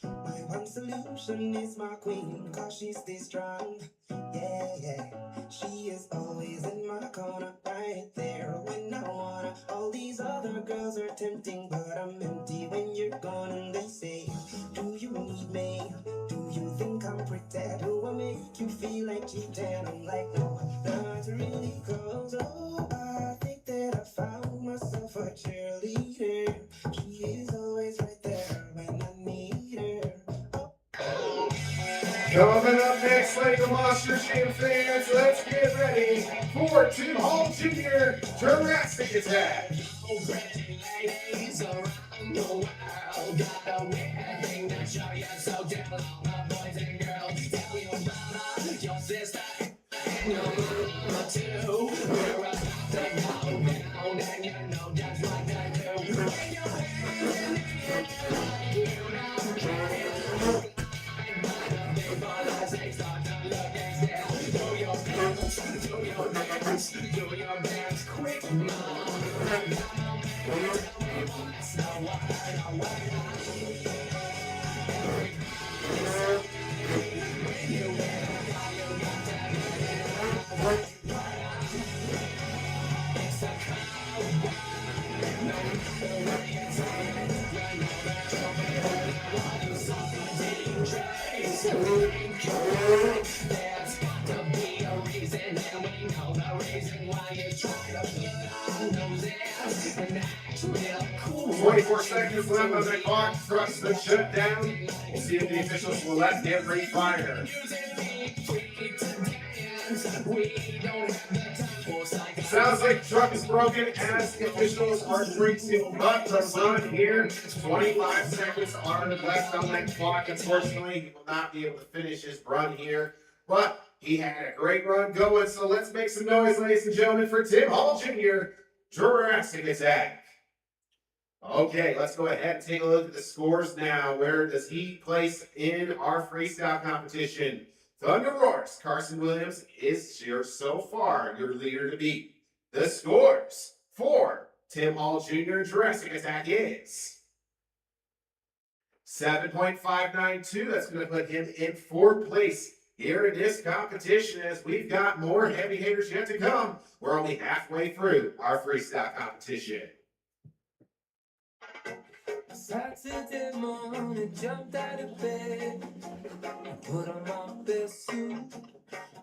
my one solution is my queen, cause she stays strong. Yeah, yeah. She is always in my corner, right there when I wanna. All these other girls are tempting, but I'm empty when you're gone. And they say, do you need me? Do you think I'm pretty? Do I make you feel like cheating? I'm like, no, not really, cause oh, I think that I found myself a cheerleader. She is always right there when I need her. Coming up next, Lego Monster Jam fans, let's get ready for Two Home Junior Jurassic Attack. Ladies around the world got a weird thing to show you, so tell all my boys and girls, tell your brother, your sister, and your mama too. We're about to go down, and you know just what to do. Bring your hands in the air, you know, before the snakes start to look and stare. Do your dance, do your dance, do your dance quick, mom. There's got to be a reason, and we know the reason. 24 seconds left on the clock. Trucks the shut down. We'll see if the officials will let him refire. Sounds like truck is broken as the officials are free to cut the run here. 25 seconds are left on that clock. Unfortunately, he will not be able to finish his run here, but he had a great run going. So let's make some noise, ladies and gentlemen, for Tim Hall Jr. Jurassic Attack. Okay, let's go ahead and take a look at the scores now. Where does he place in our freestyle competition? Thunder Roars, Carson Williams is so far your leader to beat. The scores for Tim Hall Jr. Jurassic Attack is 7.592. That's going to put him in fourth place here in this competition as we've got more heavy hitters yet to come. We're only halfway through our freestyle competition. Saturday morning, jumped out of bed, put on my best suit,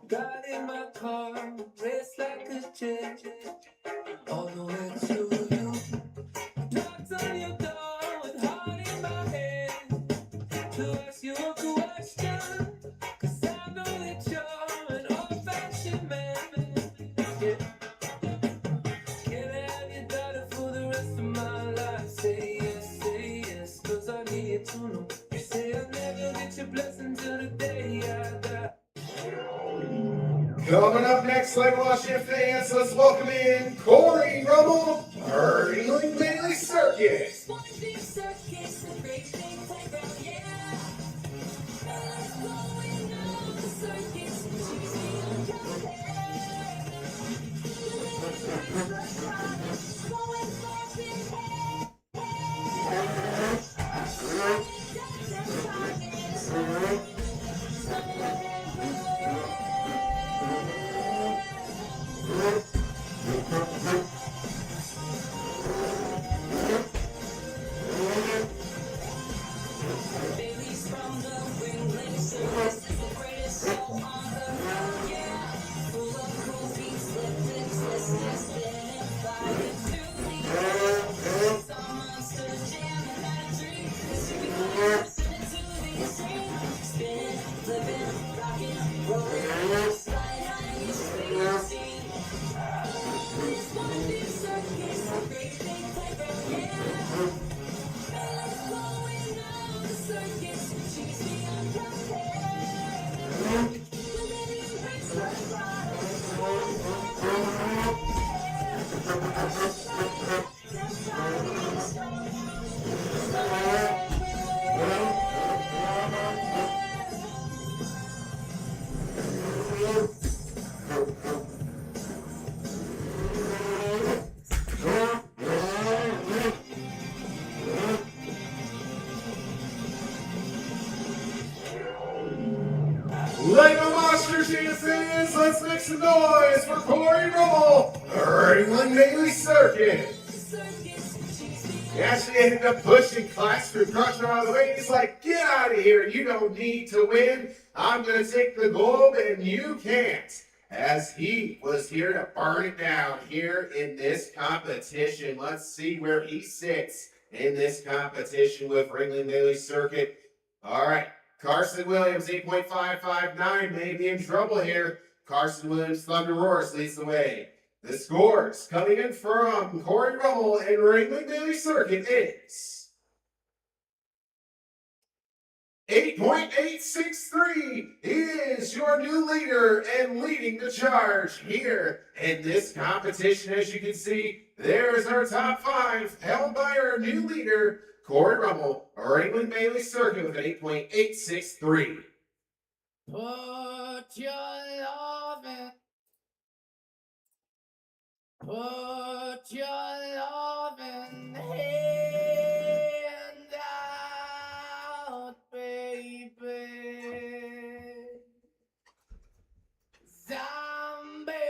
got in my car, raced like a jet, all the way to you. Knocked on your door with heart in my hand to ask you a question, 'cause I know that you're an old-fashioned man. Yeah. Can I have your daughter for the rest of my life? Say yes, 'cause I need to know. You say I'll never get your blessing till the day I die. Coming up next, Washington fans, let's welcome in Corey Rummel, our England Daily Circuit. Lego Monster Jam fans, let's make some noise for Corey Rummel, our England Daily Circuit. He actually ended up pushing Class through Crusher out of the way. He's like, get out of here. You don't need to win. I'm going to take the globe and you can't. As he was here to burn it down here in this competition. Let's see where he sits in this competition with England Daily Circuit. All right. Carson Williams, 8.559, may be in trouble here. Carson Williams, Thunder Roars leads the way. The scores coming in from Corey Rummel and England Daily Circuit is 8.863. He is your new leader and leading the charge here in this competition. As you can see, there's our top five held by our new leader, Corey Rummel, England Daily Circuit with an 8.863. Put your loving, put your loving hand out, baby. I'm begging.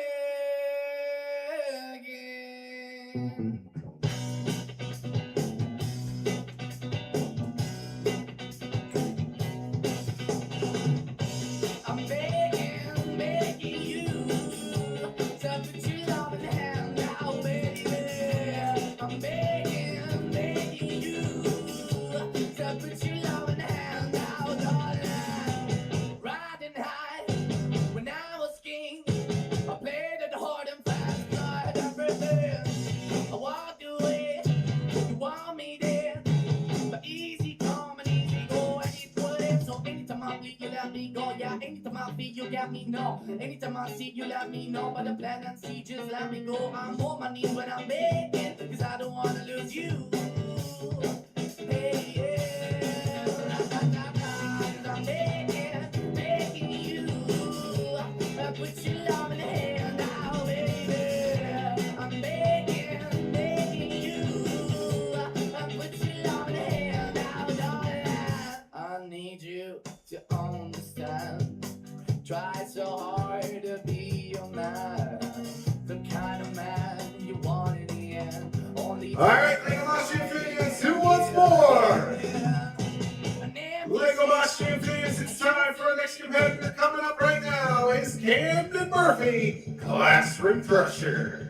I'm begging let me know. Anytime I see you, let me know. But the plan and see, just let me go. I'm on my knees when I'm begging, cause I don't wanna lose you. Hey, yeah. I'm begging you. I put your love in the hand now, baby. I'm begging you. I put your love in the hand now, darling. I need you to understand. Try so hard to be your man, the kind of man you want in the end. Only All right, Lego Moss Champions, who wants more? Lego Moss Champions, it's time for our next competitor. Coming up right now is Camden Murphy, Classroom Crusher.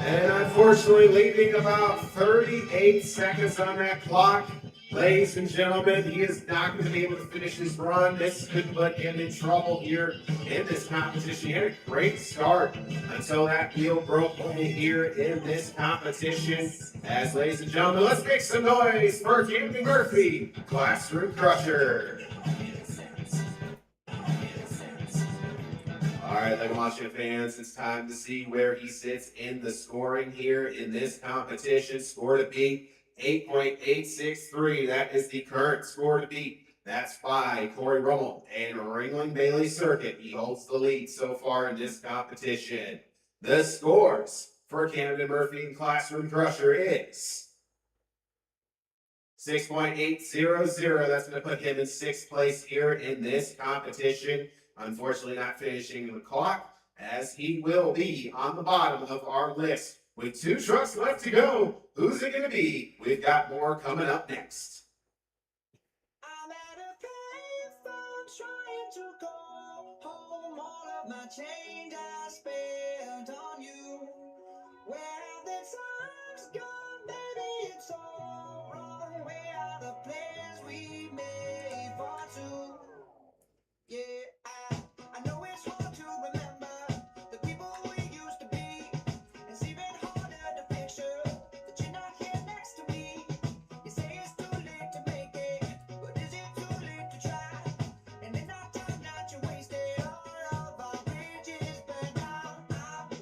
And unfortunately, leaving about 38 seconds on that clock. Ladies and gentlemen, he is not going to be able to finish his run. This could put him in trouble here in this competition. He had a great start until that wheel broke here in this competition. As ladies and gentlemen, let's make some noise for Camden Murphy, Classroom Crusher. All right, Lego Monster fans, it's time to see where he sits in the scoring here in this competition. Score to beat, 8.863. That is the current score to beat. That's by Corey Rummel and Ringling Bailey Circuit. He holds the lead so far in this competition. The scores for Camden Murphy and Classroom Crusher is 6.800. That's going to put him in 6th place here in this competition. Unfortunately, not finishing the clock, as he will be on the bottom of our list. With 2 trucks left to go, who's it going to be? We've got more coming up next. I'm at a payphone trying to go home. All of my change I spent on you. Where have the times gone, baby? It's all wrong. Where are the plans we made for two? Yeah, I know it's hard to remember the people we used to be. It's even harder to picture that you're not here next to me. You say it's too late to make it, but is it too late to try? And in our time that you wasted, all of our bridges burned down. I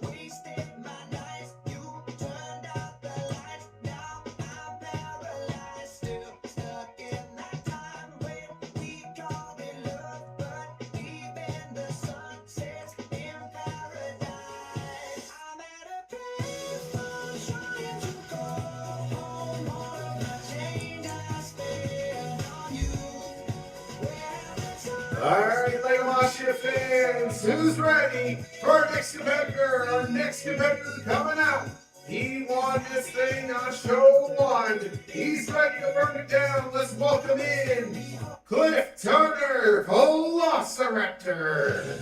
wasted my nights, you turned out the lights. Now I'm paralyzed, still stuck in that time when we called it love. But even the sun sets in paradise. I'm at a payphone trying to go home. All of the change I spent on you. All right, Lego Monster fans, who's ready for our next competitor? Our next competitor coming out. He won this thing on show 1. He's ready to burn it down. Let's welcome in Cliff Turner, Velociraptor.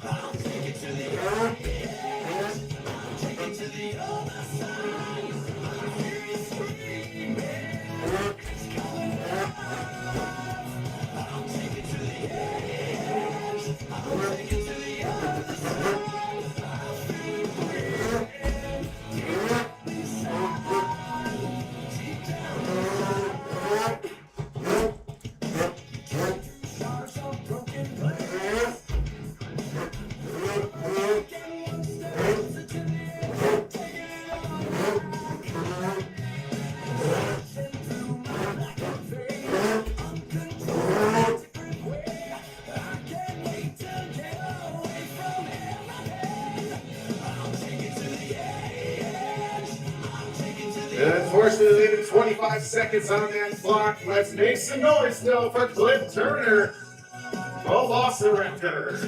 I'll take it to the edge. I'll take it to the other side. I hear you screaming. It's coming down. I'll take it to the edge. I'll take it to the other side. I feel Unfortunately, leaving 25 seconds on that clock. Let's make some noise still for Cliff Turner, Velociraptor.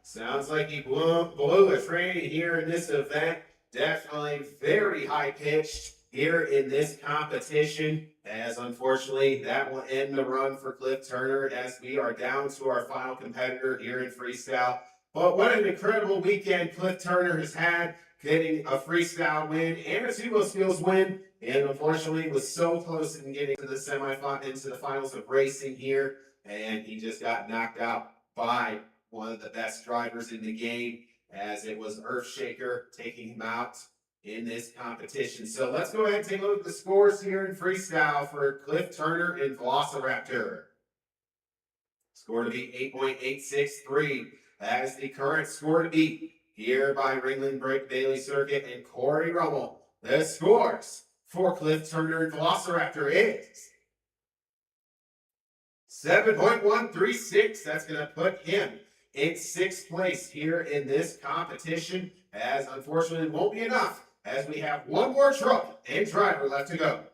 Sounds like he blew a train here in this event. Definitely very high pitched here in this competition, as unfortunately that will end the run for Cliff Turner as we are down to our final competitor here in freestyle. But what an incredible weekend Cliff Turner has had, getting a freestyle win and a duo skills win, and unfortunately was so close in getting to the into the finals of racing here, and he just got knocked out by one of the best drivers in the game, as it was Earthshaker taking him out in this competition. So let's go ahead and take a look at the scores here in freestyle for Cliff Turner and Velociraptor. Score to be 8.863. That is the current score to beat here by Ringling Bailey Circuit and Corey Rummel. The scores for Cliff Turner and Velociraptor is 7.136. That's going to put him in 6th place here in this competition, as unfortunately it won't be enough, as we have one more truck and driver left to go.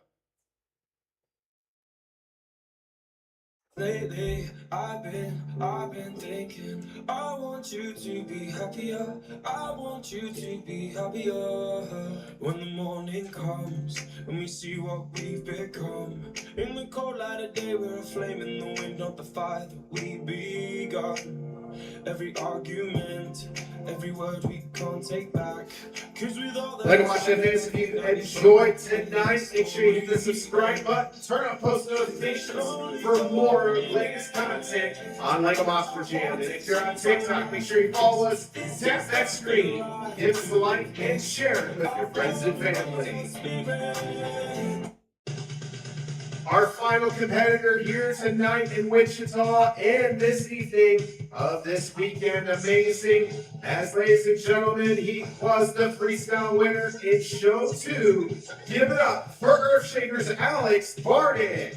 Lately, I've been thinking, I want you to be happier. I want you to be happier. When the morning comes, and we see what we've become. In the cold light of day, we're a flame in the wind, not the fire that we begun. Every argument, every word we can't take back. Cause with all the Like to watch this, if you enjoyed tonight, make sure you hit the subscribe button, turn on post notifications for more latest content on Lego Monster Jam. And if you're on TikTok, make sure you follow us, tap that screen, give us a like, and share it with your friends and family. Our final competitor here tonight in Wichita and this evening of this weekend amazing. As ladies and gentlemen, he was the freestyle winner in show 2. Give it up for Earthshaker's Alex Barden.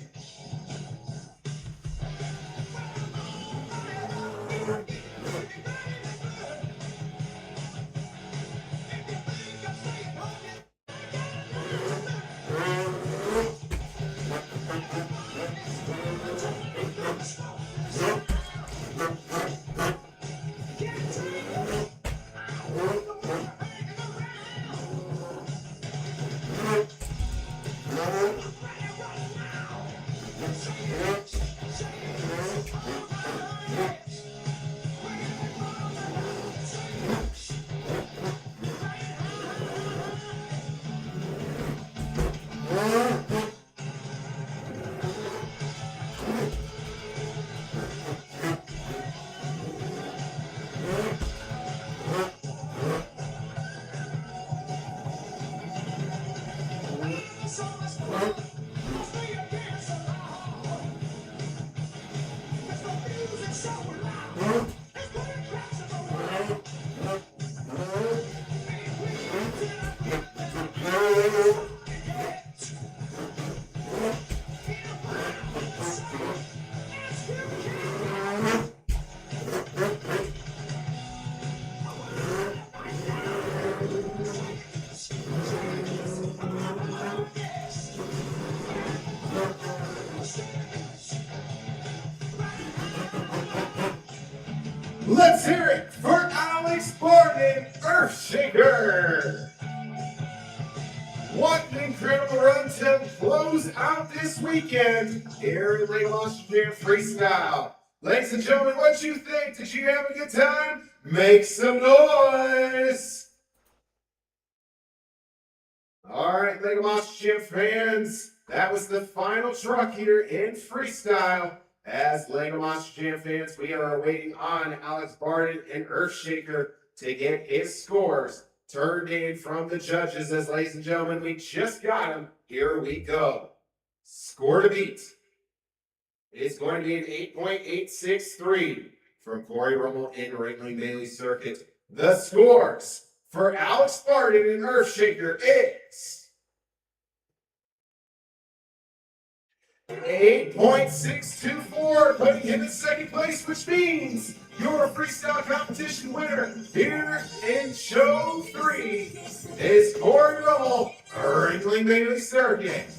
Let's hear it for Alex Barden, Earthshaker. What an incredible run to close out this weekend here in Lego Monster Jam Freestyle. Ladies and gentlemen, what you think? Did you have a good time? Make some noise. All right, Lego Monster Jam fans, that was the final truck here in freestyle. As Lego Monster Jam fans, we are waiting on Alex Barden and Earthshaker to get his scores turned in from the judges. As ladies and gentlemen, we just got them. Here we go. Score to beat. It's going to be an 8.863 from Corey Rummel in Ringling Bailey Circuit. The scores for Alex Barden and Earthshaker is 8.624, putting him in second place, which means your freestyle competition winner here in show 3 is Corey Rummel, Ringling Bailey Circuit.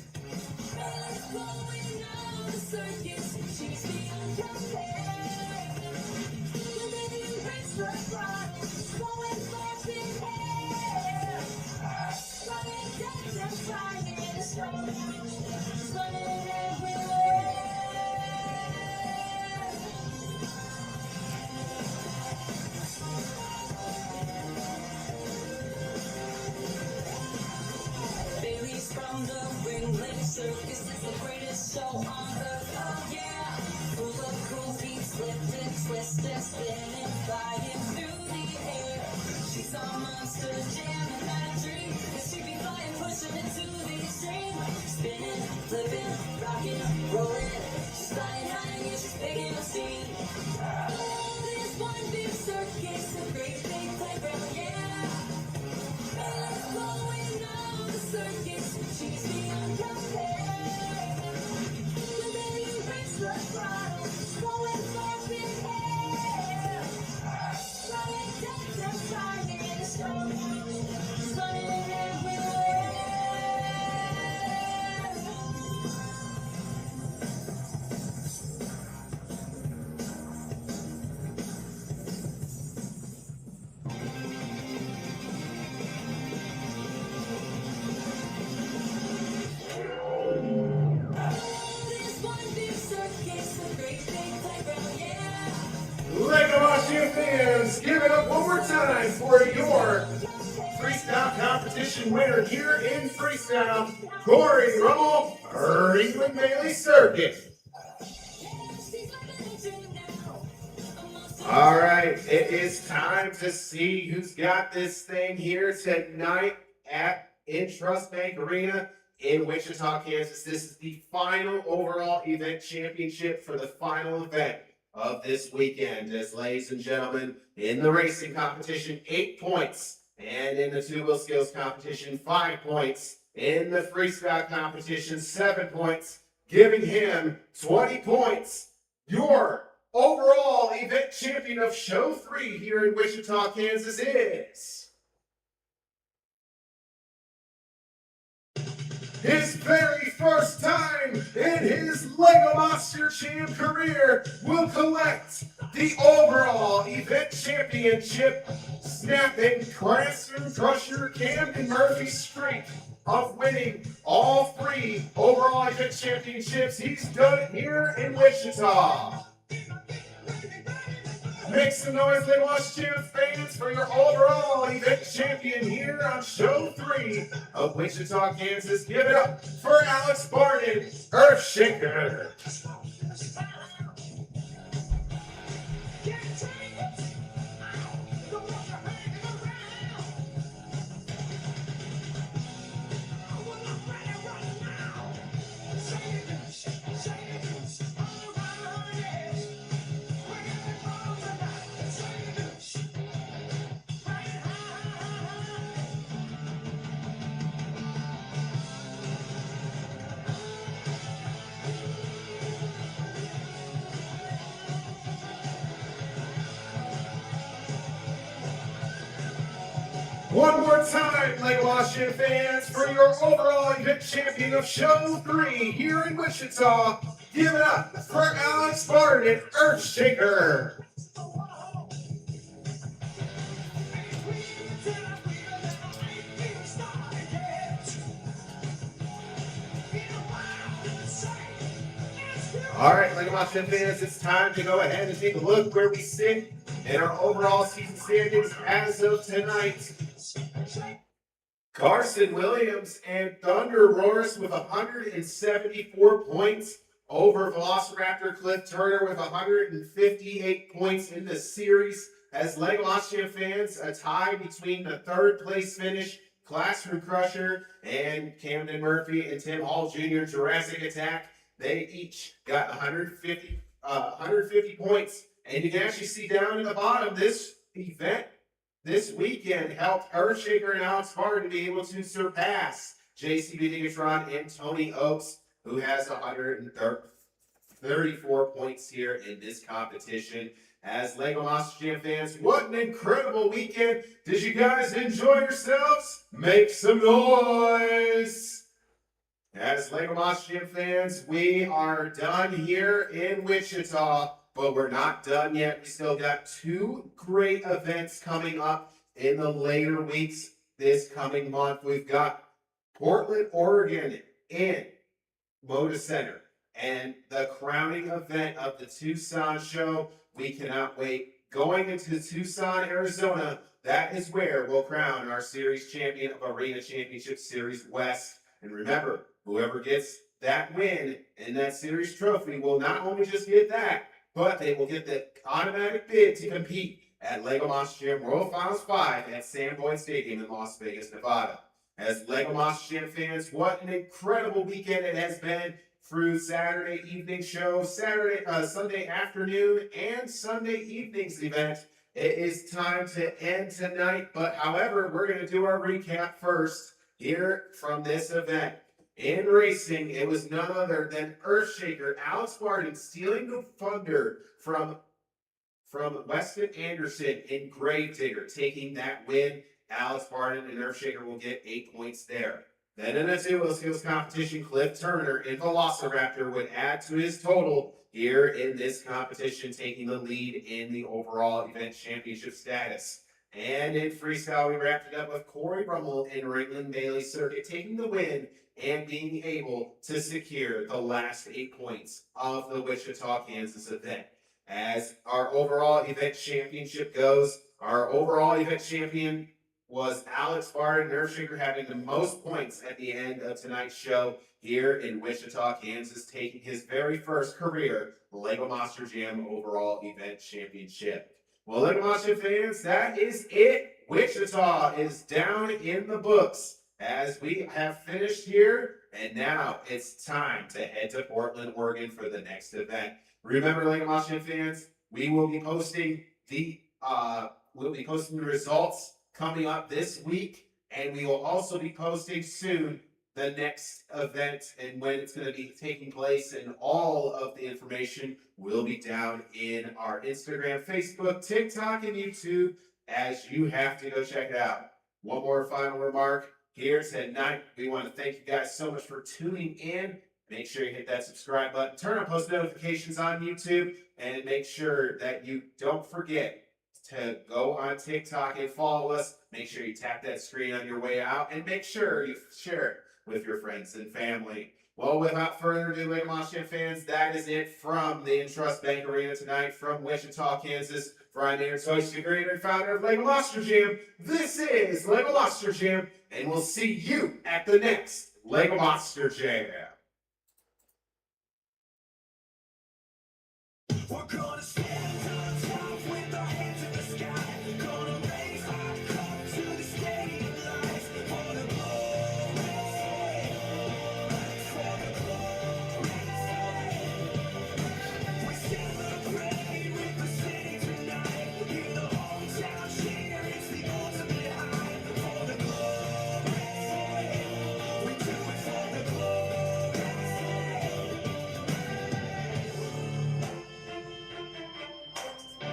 Bailey's from the Ringling Circus, it's the greatest show on earth, oh yeah. Full of cool beats, flipping, twisting, spinning, flying through the air. She's on Monster Jam and had a dream that she'd be flying, pushing into the extreme. Spinning, flipping, rocking, rolling. She's flying high and yeah, she's picking up steam. Oh, there's one big circus, a great big playground, yeah. Bailey's blowing on the circus, she's beyond compare. When Bailey breaks the throttle, going fast in air. Flying deck to flying in the snow, running everywhere. There's one big circus, a great big playground, yeah. Lego Washington fans, give it up one more time for your freestyle competition winner here in freestyle, Corey Rummel, Ringling Bailey Circuit. All right, it is time to see who's got this thing here tonight at INTRUST Bank Arena in Wichita, Kansas. This is the final overall event championship for the final event of this weekend. As ladies and gentlemen, in the racing competition, 8 points, and in the two-wheel skills competition, 5 points. In the freestyle competition, 7 points, giving him 20 points. Your overall event champion of show 3 here in Wichita, Kansas is his very first time in his Lego Monster Jam career will collect the overall event championship, snapping Cranston Crusher Camden Murphy streak of winning all 3 overall event championships. He's done it here in Wichita. Make some noise, Lego Monster Jam fans, for your overall event champion here on show 3 of Wichita, Kansas. Give it up for Alex Barton, Earthshaker. One more time, Lego Washington fans, for your overall event champion of show 3 here in Wichita. Give it up for Alex Barton, Earthshaker. All right, Lego Washington fans, it's time to go ahead and take a look where we sit in our overall season standings as of tonight. Carson Williams and Thunder Roars with 174 points over Velociraptor Cliff Turner with 158 points in the series. As Lego Washington fans, a tie between the third place finish, Classroom Crusher, and Camden Murphy and Tim Hall Jr. Jurassic Attack. They each got 150 points. And you can actually see down in the bottom, this event this weekend helped Earthshaker and Alex Barton be able to surpass JCB Digatron and Tony Oaks. who has 134 points here in this competition. As Lego Monster Jam fans, what an incredible weekend. Did you guys enjoy yourselves? Make some noise. As Lego Monster Jam fans, we are done here in Wichita, but we're not done yet. We still got 2 great events coming up in the later weeks this coming month. We've got Portland, Oregon in Moda Center and the crowning event of the Tucson show. We cannot wait. Going into Tucson, Arizona, that is where we'll crown our series champion of Arena Championship Series West. And remember, whoever gets that win and that series trophy will not only just get that, but they will get the automatic bid to compete at Lego Monster Jam World Finals 5 at Sam Boyd Stadium in Las Vegas, Nevada. As Lego Monster Jam fans, what an incredible weekend it has been through Saturday evening show, Sunday afternoon, and Sunday evening's event. It is time to end tonight, but however, we're going to do our recap first here from this event. In racing, it was none other than Earthshaker Alex Barton stealing the thunder from Weston Anderson in Gravedigger, taking that win. Alex Barton and Earthshaker will get 8 points there. Then in a duo skills competition, Cliff Turner in Velociraptor would add to his total here in this competition, taking the lead in the overall event championship status. And in freestyle, we wrapped it up with Corey Brummel in Ringling Bailey Circuit, taking the win and being able to secure the last 8 points of the Wichita, Kansas event. As our overall event championship goes, our overall event champion was Alex Barton, Earthshaker, having the most points at the end of tonight's show here in Wichita, Kansas, taking his very first career Lego Monster Jam overall event championship. Well, Lego Monster fans, that is it. Wichita is down in the books as we have finished here, and now it's time to head to Portland, Oregon for the next event. Remember, Lego Monster fans, we will be posting the results coming up this week, and we will also be posting soon the next event and when it's going to be taking place, and all of the information will be down in our Instagram, Facebook, TikTok, and YouTube, as you have to go check it out. One more final remark here tonight. We want to thank you guys so much for tuning in. Make sure you hit that subscribe button, turn on post notifications on YouTube, and make sure that you don't forget to go on TikTok and follow us. Make sure you tap that screen on your way out, and make sure you share it with your friends and family. Well, without further ado, Lego Monster Jam fans, that is it from the INTRUST Bank Arena tonight from Wichita, Kansas. For I'm Aaron Soich, the creator and founder of Lego Monster Jam. This is Lego Monster Jam, and we'll see you at the next Lego Monster Jam. We're gonna stand